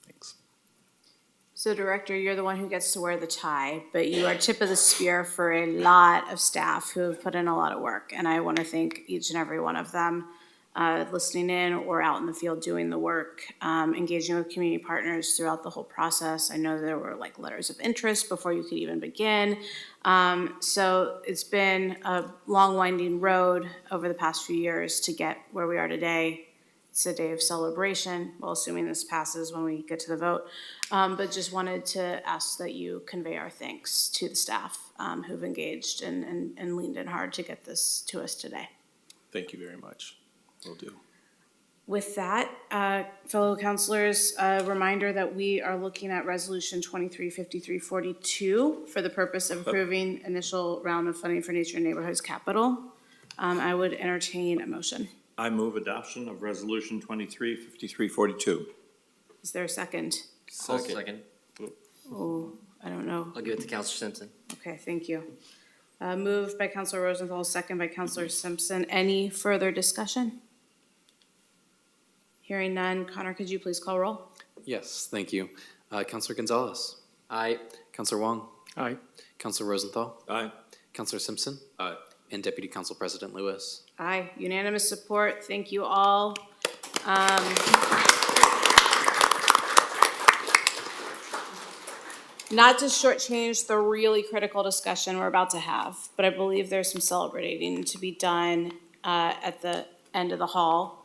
Thanks. So Director, you're the one who gets to wear the tie, but you are tip of the spear for a lot of staff who have put in a lot of work. And I want to thank each and every one of them listening in or out in the field doing the work, engaging with community partners throughout the whole process. I know there were like letters of interest before you could even begin. So it's been a long winding road over the past few years to get where we are today. It's a day of celebration, well, assuming this passes when we get to the vote. But just wanted to ask that you convey our thanks to the staff who've engaged and leaned in hard to get this to us today. Thank you very much. Will do. With that, fellow councilors, a reminder that we are looking at Resolution 235342 for the purpose of approving initial round of funding for Nature and Neighborhoods Capital. I would entertain a motion. I move adoption of Resolution 235342. Is there a second? Second. Oh, I don't know. I'll give it to Counselor Simpson. Okay, thank you. Moved by Counselor Rosenthal, second by Counselor Simpson. Any further discussion? Hearing none. Connor, could you please call roll? Yes, thank you. Counselor Gonzalez. Aye. Counselor Wong. Aye. Counselor Rosenthal. Aye. Counselor Simpson. Aye. And Deputy Council President Lewis. Aye, unanimous support. Thank you all. Not to shortchange the really critical discussion we're about to have, but I believe there's some celebrating to be done at the end of the hall.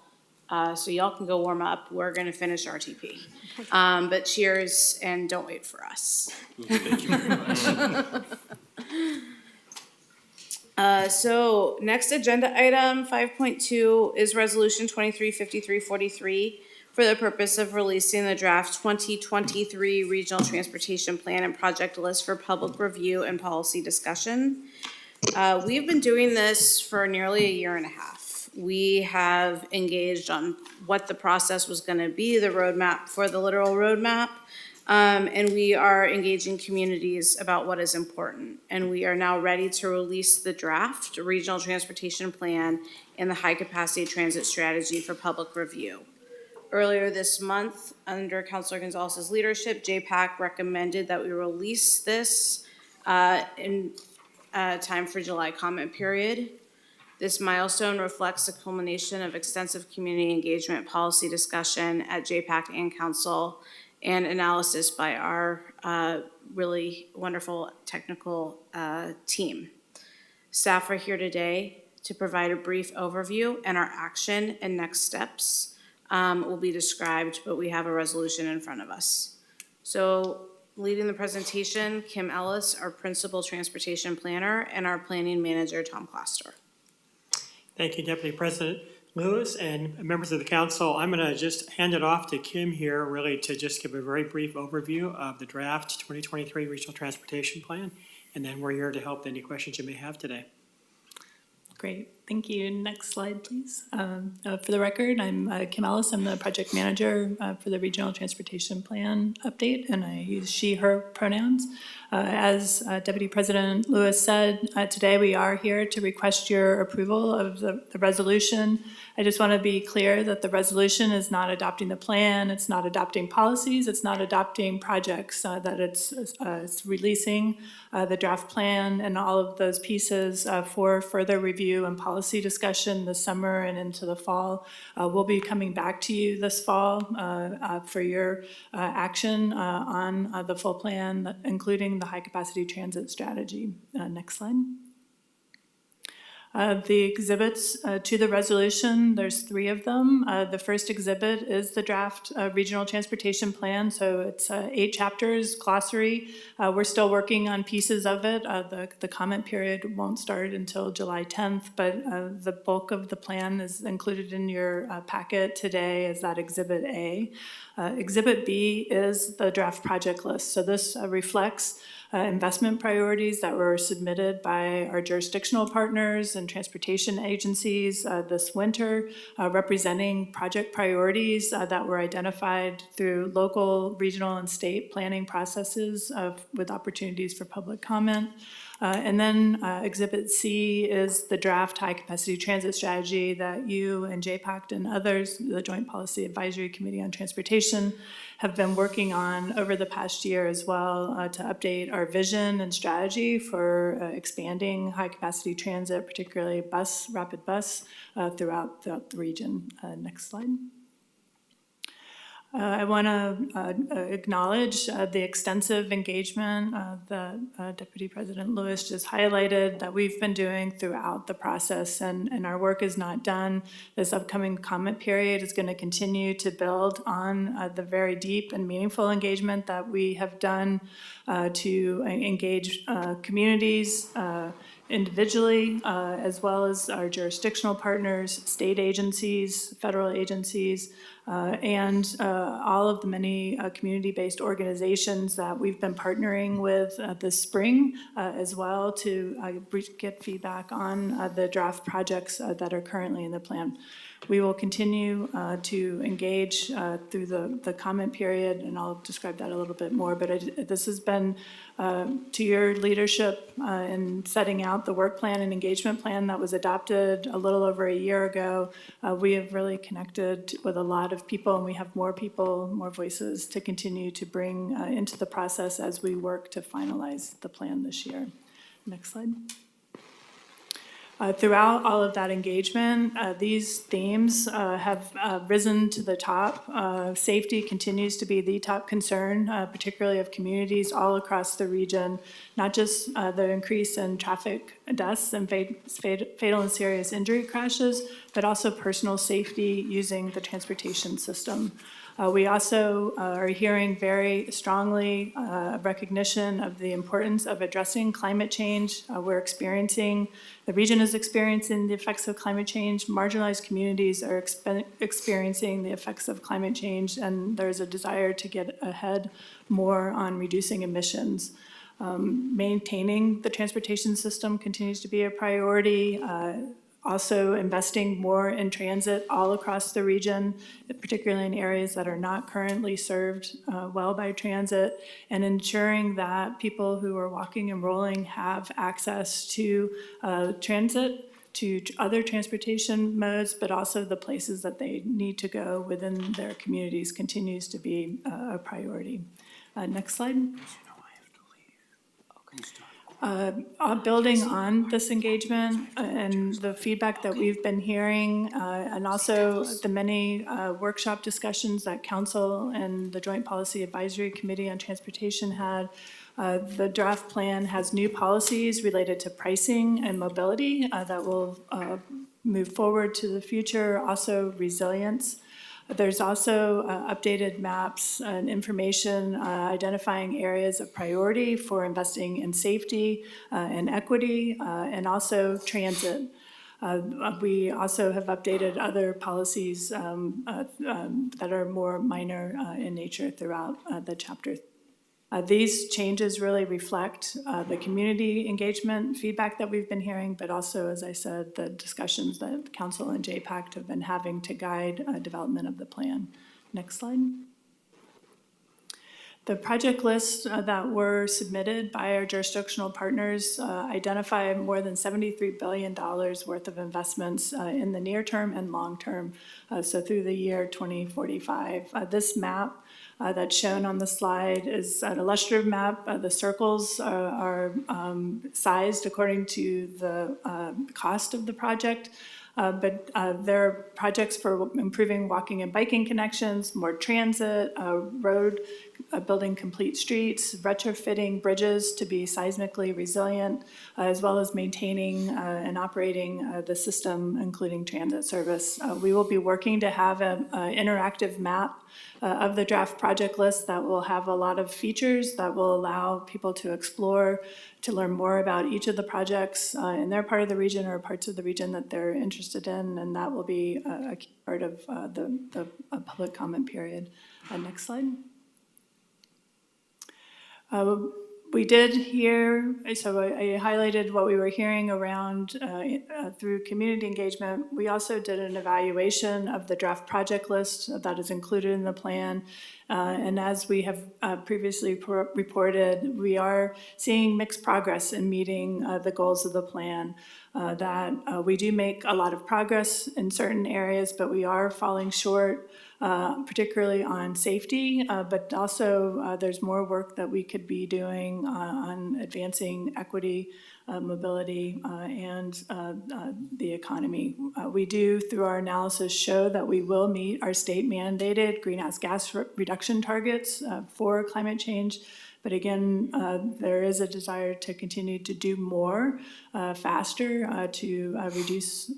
So y'all can go warm up. We're gonna finish RTP. But cheers and don't wait for us. Thank you very much. So next agenda item, 5.2, is Resolution 235343 for the purpose of releasing the draft 2023 Regional Transportation Plan and Project List for public review and policy discussion. We've been doing this for nearly a year and a half. We have engaged on what the process was going to be, the roadmap for the literal roadmap. And we are engaging communities about what is important. And we are now ready to release the draft Regional Transportation Plan and the High Capacity Transit Strategy for public review. Earlier this month, under Councilor Gonzalez's leadership, JPAC recommended that we release this in time for July comment period. This milestone reflects the culmination of extensive community engagement, policy discussion at JPAC and Council, and analysis by our really wonderful technical team. Staff are here today to provide a brief overview, and our action and next steps will be described, but we have a resolution in front of us. So leading the presentation, Kim Ellis, our Principal Transportation Planner, and our Planning Manager, Tom Claster. Thank you, Deputy President Lewis and members of the council. I'm going to just hand it off to Kim here really to just give a very brief overview of the draft 2023 Regional Transportation Plan and then we're here to help any questions you may have today. Great, thank you. Next slide, please. For the record, I'm Kim Ellis. I'm the project manager for the Regional Transportation Plan update, and I use she, her pronouns. As Deputy President Lewis said, today we are here to request your approval of the resolution. I just want to be clear that the resolution is not adopting the plan, it's not adopting policies, it's not adopting projects, that it's releasing the draft plan and all of those pieces for further review and policy discussion this summer and into the fall. We'll be coming back to you this fall for your action on the full plan, including the high-capacity transit strategy. Next slide. The exhibits to the resolution, there's 3 of them. The first exhibit is the draft regional transportation plan, so it's 8 chapters, glossary. We're still working on pieces of it. The comment period won't start until July 10th, but the bulk of the plan is included in your packet today as that Exhibit A. Exhibit B is the draft project list, so this reflects investment priorities that were submitted by our jurisdictional partners and transportation agencies this winter, representing project priorities that were identified through local, regional, and state planning processes with opportunities for public comment. And then Exhibit C is the draft high-capacity transit strategy that you and JPACT and others, the Joint Policy Advisory Committee on Transportation, have been working on over the past year as well to update our vision and strategy for expanding high-capacity transit, particularly rapid bus, throughout the region. Next slide. I want to acknowledge the extensive engagement that Deputy President Lewis just highlighted that we've been doing throughout the process, and our work is not done. This upcoming comment period is going to continue to build on the very deep and meaningful engagement that we have done to engage communities individually, as well as our jurisdictional partners, state agencies, federal agencies, and all of the many community-based organizations that we've been partnering with this spring as well to get feedback on the draft projects that are currently in the plan. We will continue to engage through the comment period, and I'll describe that a little bit more, but this has been to your leadership in setting out the work plan and engagement plan that was adopted a little over a year ago. We have really connected with a lot of people, and we have more people, more voices to continue to bring into the process as we work to finalize the plan this year. Next slide. Throughout all of that engagement, these themes have risen to the top. Safety continues to be the top concern, particularly of communities all across the region, not just the increase in traffic deaths and fatal and serious injury crashes, but also personal safety using the transportation system. We also are hearing very strongly recognition of the importance of addressing climate change. The region is experiencing the effects of climate change. Marginalized communities are experiencing the effects of climate change, and there's a desire to get ahead more on reducing emissions. Maintaining the transportation system continues to be a priority. Also investing more in transit all across the region, particularly in areas that are not currently served well by transit, and ensuring that people who are walking and rolling have access to transit, to other transportation modes, but also the places that they need to go within their communities continues to be a priority. Next slide. Building on this engagement and the feedback that we've been hearing, and also the many workshop discussions that Council and the Joint Policy Advisory Committee on Transportation had, the draft plan has new policies related to pricing and mobility that will move forward to the future, also resilience. There's also updated maps and information identifying areas of priority for investing in safety and equity, and also transit. We also have updated other policies that are more minor in nature throughout the chapter. These changes really reflect the community engagement feedback that we've been hearing, but also, as I said, the discussions that Council and JPAC have been having to guide development of the plan. Next slide. The project lists that were submitted by our jurisdictional partners identify more than $73 billion worth of investments in the near term and long term, so through the year 2045. This map that's shown on the slide is an illustrative map. The circles are sized according to the cost of the project. But there are projects for improving walking and biking connections, more transit, road, building complete streets, retrofitting bridges to be seismically resilient, as well as maintaining and operating the system, including transit service. We will be working to have an interactive map of the draft project list that will have a lot of features that will allow people to explore, to learn more about each of the projects in their part of the region or parts of the region that they're interested in, and that will be a key part of the public comment period. Next slide. We did hear, so I highlighted what we were hearing around through community engagement. We also did an evaluation of the draft project list that is included in the plan. And as we have previously reported, we are seeing mixed progress in meeting the goals of the plan. That we do make a lot of progress in certain areas, but we are falling short, particularly on safety, but also there's more work that we could be doing on advancing equity, mobility, and the economy. We do, through our analysis, show that we will meet our state-mandated greenhouse gas reduction targets for climate change. But again, there is a desire to continue to do more faster to reduce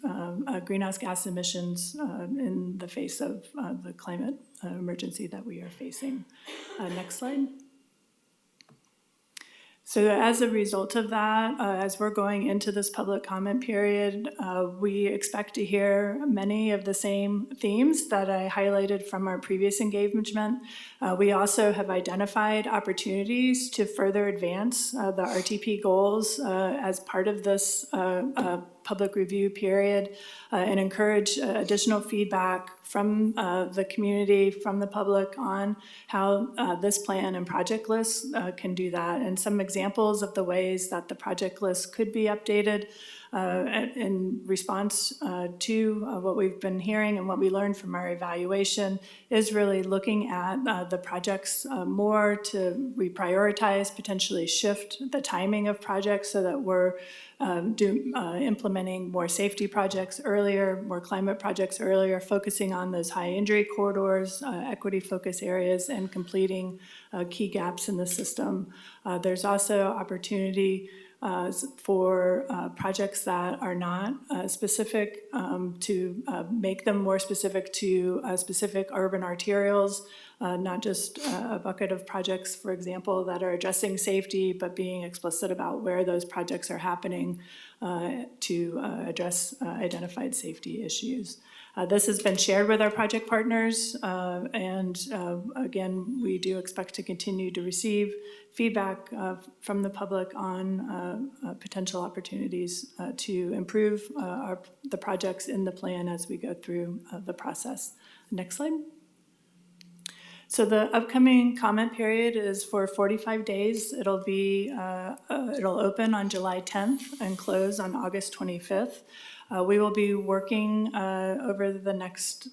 greenhouse gas emissions in the face of the climate emergency that we are facing. Next slide. So as a result of that, as we're going into this public comment period, we expect to hear many of the same themes that I highlighted from our previous engagement. We also have identified opportunities to further advance the RTP goals as part of this public review period and encourage additional feedback from the community, from the public on how this plan and project list can do that. And some examples of the ways that the project list could be updated in response to what we've been hearing and what we learned from our evaluation is really looking at the projects more to reprioritize, potentially shift the timing of projects so that we're implementing more safety projects earlier, more climate projects earlier, focusing on those high injury corridors, equity focus areas, and completing key gaps in the system. There's also opportunity for projects that are not specific to make them more specific to specific urban arterials, not just a bucket of projects, for example, that are addressing safety, but being explicit about where those projects are happening to address identified safety issues. This has been shared with our project partners, and again, we do expect to continue to receive feedback from the public on potential opportunities to improve the projects in the plan as we go through the process. Next slide. So the upcoming comment period is for 45 days. It'll open on July 10th and close on August 25th. We will be working over the next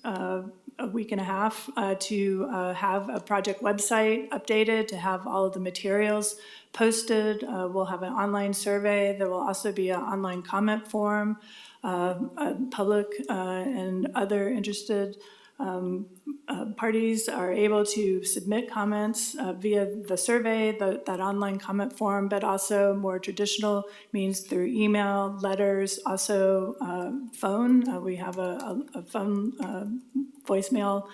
a week and a half to have a project website updated, to have all of the materials posted. We'll have an online survey. There will also be an online comment form. Public and other interested parties are able to submit comments via the survey, that online comment form, but also more traditional means through email, letters, also phone. We have a phone voicemail.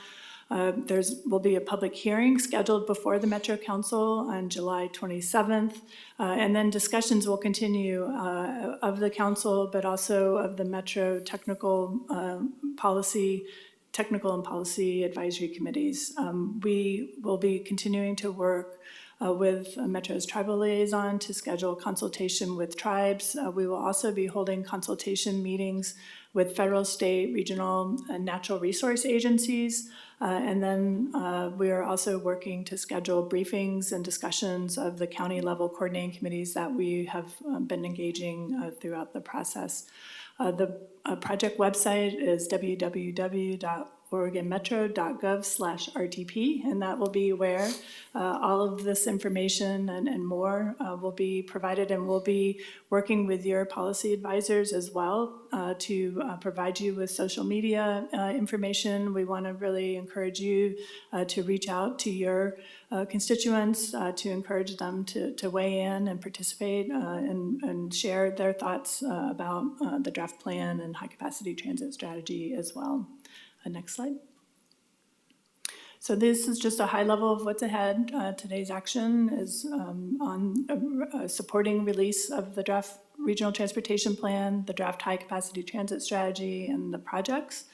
There will be a public hearing scheduled before the Metro Council on July 27th, and then discussions will continue of the council, but also of the Metro technical and policy advisory committees. We will be continuing to work with Metro's tribal liaison to schedule consultation with tribes. We will also be holding consultation meetings with federal, state, regional, and natural resource agencies. And then we are also working to schedule briefings and discussions of the county level coordinating committees that we have been engaging throughout the process. The project website is www.oregonmetro.gov/RTP, and that will be where all of this information and more will be provided, and we'll be working with your policy advisors as well to provide you with social media information. We want to really encourage you to reach out to your constituents, to encourage them to weigh in and participate and share their thoughts about the draft plan and high-capacity transit strategy as well. Next slide. So this is just a high level of what's ahead. Today's action is on supporting release of the draft regional transportation plan, the draft high-capacity transit strategy, and the projects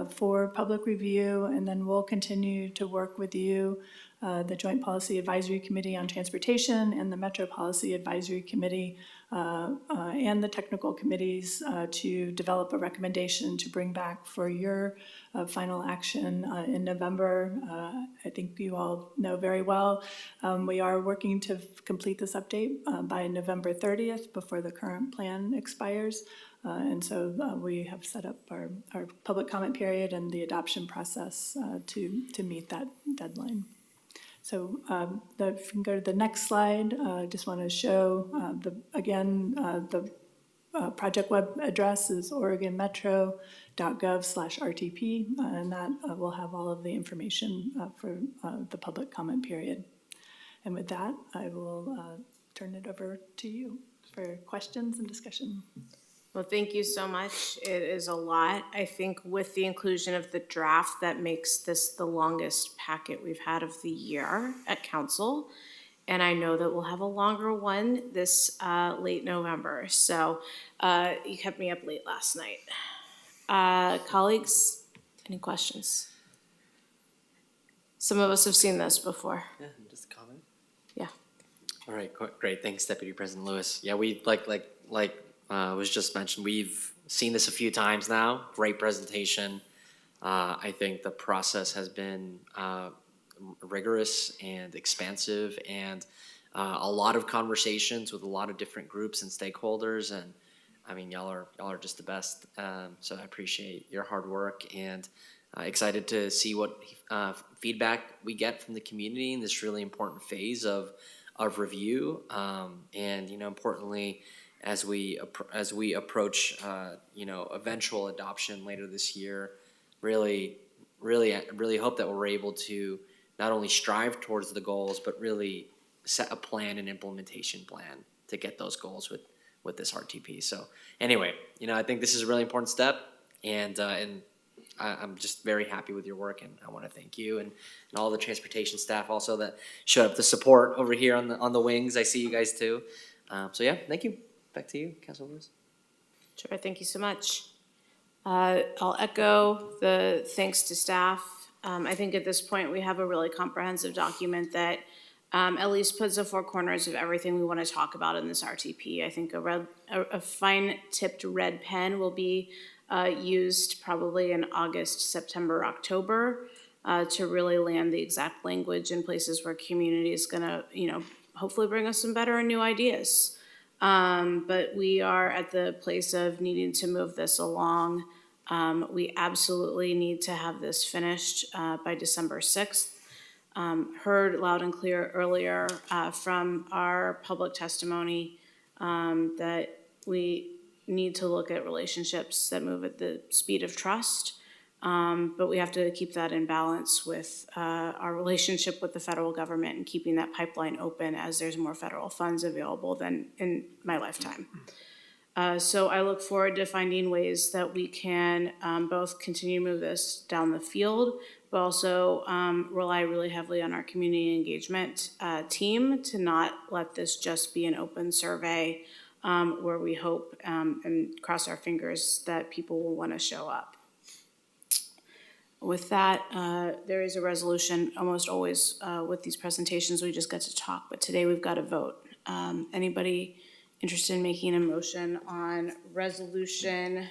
for public review, and then we'll continue to work with you, the Joint Policy Advisory Committee on Transportation and the Metro Policy Advisory Committee and the technical committees to develop a recommendation to bring back for your final action in November. I think you all know very well, we are working to complete this update by November 30th before the current plan expires. And so we have set up our public comment period and the adoption process to meet that deadline. So if you can go to the next slide, I just want to show the project web address is oregonmetro.gov/RTP, and that will have all of the information for the public comment period. And with that, I will turn it over to you for questions and discussion. Well, thank you so much. It is a lot. I think with the inclusion of the draft, that makes this the longest packet we've had of the year at council. And I know that we'll have a longer one this late November. So you kept me up late last night. Colleagues, any questions? Some of us have seen this before. Yeah, just a comment. Yeah. All right, great. Thanks, Deputy President Lewis. Yeah, we like was just mentioned, we've seen this a few times now. Great presentation. I think the process has been rigorous and expansive, and a lot of conversations with a lot of different groups and stakeholders. And I mean, y'all are just the best. So I appreciate your hard work, and excited to see what feedback we get from the community in this really important phase of review. And importantly, as we approach eventual adoption later this year, really hope that we're able to not only strive towards the goals, but really set a plan and implementation plan to get those goals with this RTP. So anyway, I think this is a really important step, and I'm just very happy with your work, and I want to thank you and all the transportation staff also that showed up to support over here on the wings. I see you guys too. So yeah, thank you. Back to you, Councilor Lewis. Sure, thank you so much. I'll echo the thanks to staff. I think at this point we have a really comprehensive document that at least puts the four corners of everything we want to talk about in this RTP. I think a fine-tipped red pen will be used probably in August, September, October to really land the exact language in places where community is going to, hopefully bring us some better and new ideas. But we are at the place of needing to move this along. We absolutely need to have this finished by December 6th. Heard loud and clear earlier from our public testimony that we need to look at relationships that move at the speed of trust. But we have to keep that in balance with our relationship with the federal government and keeping that pipeline open as there's more federal funds available than in my lifetime. So I look forward to finding ways that we can both continue to move this down the field, but also rely really heavily on our community engagement team to not let this just be an open survey where we hope and cross our fingers that people will want to show up. With that, there is a resolution almost always with these presentations, we just get to talk, but today we've got to vote. Anybody interested in making a motion on resolution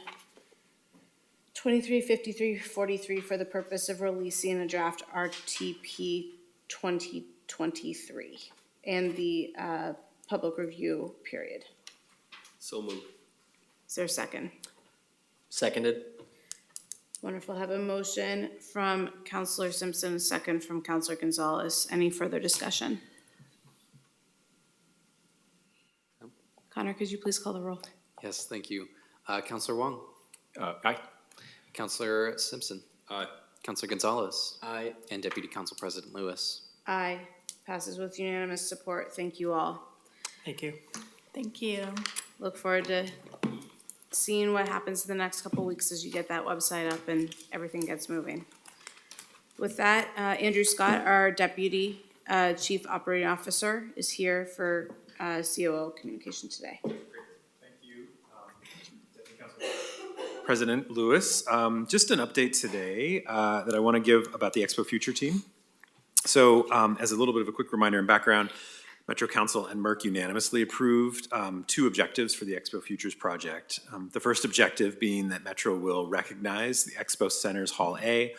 235343 for the purpose of releasing a draft RTP 2023 and the public review period? So moved. Is there a second? Seconded. Wonderful. Have a motion from Counselor Simpson, a second from Counselor Gonzalez. Any further discussion? Connor, could you please call the roll? Yes, thank you. Counselor Wong. Aye. Counselor Simpson. Aye. Counselor Gonzalez. Aye. And Deputy Council President Lewis. Aye. Passes with unanimous support. Thank you all. Thank you. Thank you. Look forward to seeing what happens in the next couple weeks as you get that website up and everything gets moving. With that, Andrew Scott, our Deputy Chief Operating Officer, is here for COO communication today. Thank you, President Lewis. Just an update today that I want to give about the Expo Future team. So as a little bit of a quick reminder and background, Metro Council and MERC unanimously approved two objectives for the Expo Futures project. The first objective being that Metro will recognize the Expo Center's Hall A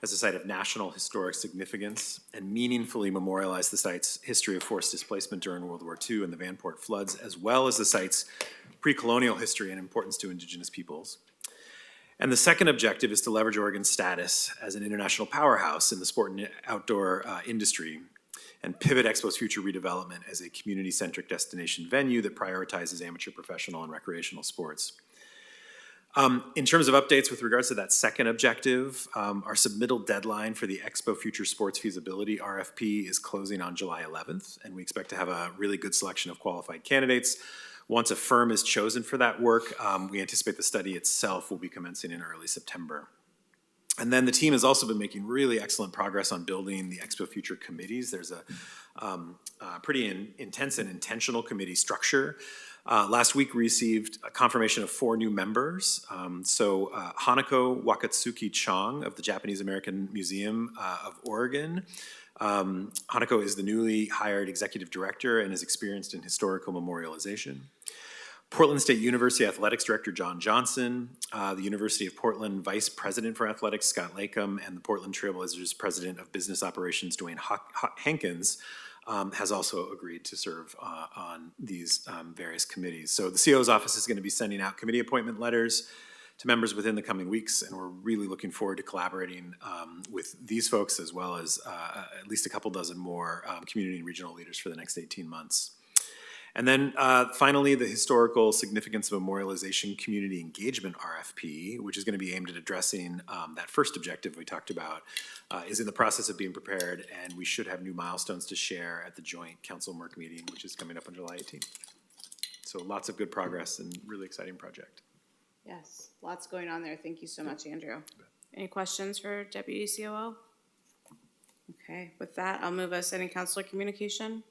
as a site of national historic significance and meaningfully memorialize the site's history of forced displacement during World War II and the Vanport floods, as well as the site's pre-colonial history and importance to Indigenous peoples. And the second objective is to leverage Oregon's status as an international powerhouse in the sport and outdoor industry and pivot Expo's future redevelopment as a community-centric destination venue that prioritizes amateur, professional, and recreational sports. In terms of updates with regards to that second objective, our submittal deadline for the Expo Future Sports Feasibility RFP is closing on July 11th, and we expect to have a really good selection of qualified candidates. Once a firm is chosen for that work, we anticipate the study itself will be commencing in early September. And then the team has also been making really excellent progress on building the Expo Future committees. There's a pretty intense and intentional committee structure. Last week we received a confirmation of 4 new members. Hanako Wakatsuki Chong of the Japanese American Museum of Oregon. Hanako is the newly hired executive director and is experienced in historical memorialization. Portland State University Athletics Director John Johnson, the University of Portland Vice President for Athletics Scott Lakem, and the Portland Trailblazers President of Business Operations Dwayne Hankins has also agreed to serve on these various committees. So the CO's office is going to be sending out committee appointment letters to members within the coming weeks, and we're really looking forward to collaborating with these folks as well as at least a couple dozen more community and regional leaders for the next 18 months. And then finally, the historical significance of memorialization community engagement RFP, which is going to be aimed at addressing that first objective we talked about, is in the process of being prepared, and we should have new milestones to share at the joint Council-MERC meeting, which is coming up on July 18th. So lots of good progress and really exciting project. Yes, lots going on there. Thank you so much, Andrew. Any questions for Deputy COO? Okay, with that, I'll move us any counselor communication.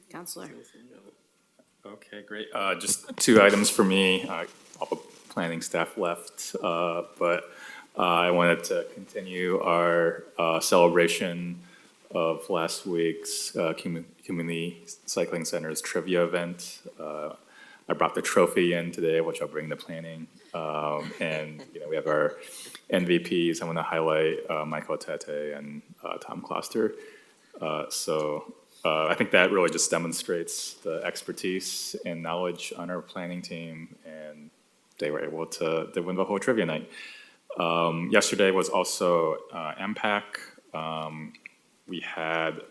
Counselor. Okay, great. Just 2 items for me. All the planning staff left, but I wanted to continue our celebration of last week's Community Cycling Center's trivia event. I brought the trophy in today, which I'll bring to planning. And we have our MVPs. I want to highlight Michael Tete and Tom Kloster. I think that really just demonstrates the expertise and knowledge on our planning team, and they were able to win the whole trivia night. Yesterday was also MPAC. We had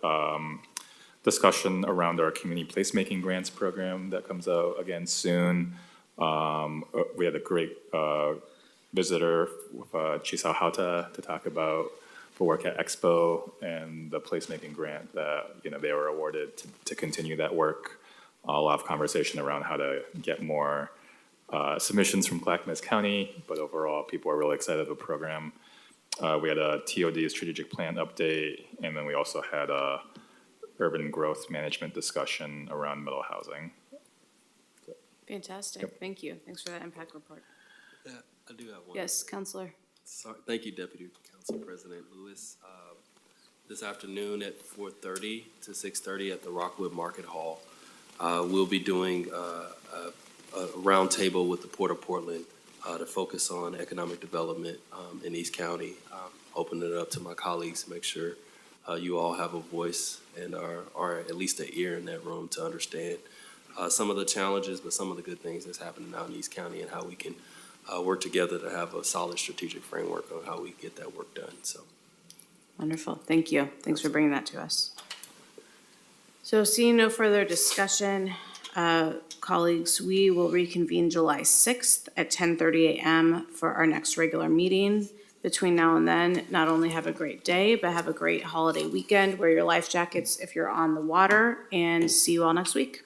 discussion around our community placemaking grants program that comes out again soon. We had a great visitor with Chisao Hauta to talk about the work at Expo and the placemaking grant that they were awarded to continue that work. A lot of conversation around how to get more submissions from Clackamas County, but overall people are really excited about the program. We had a TOD strategic plan update, and then we also had a urban growth management discussion around middle housing. Fantastic. Yep. Thank you. Thanks for that impact report. I do have one. Yes, Counselor. Sorry. Thank you, Deputy Council President Lewis. This afternoon at 4:30 to 6:30 at the Rockwood Market Hall, we'll be doing a roundtable with the Port of Portland to focus on economic development in East County. Opening it up to my colleagues to make sure you all have a voice and are at least an ear in that room to understand some of the challenges, but some of the good things that's happening out in East County and how we can work together to have a solid strategic framework on how we get that work done. So. Wonderful, thank you. Thanks for bringing that to us. So seeing no further discussion, colleagues, we will reconvene July 6th at 10:30 a.m. for our next regular meeting. Between now and then, not only have a great day, but have a great holiday weekend. Wear your life jackets if you're on the water, and see you all next week.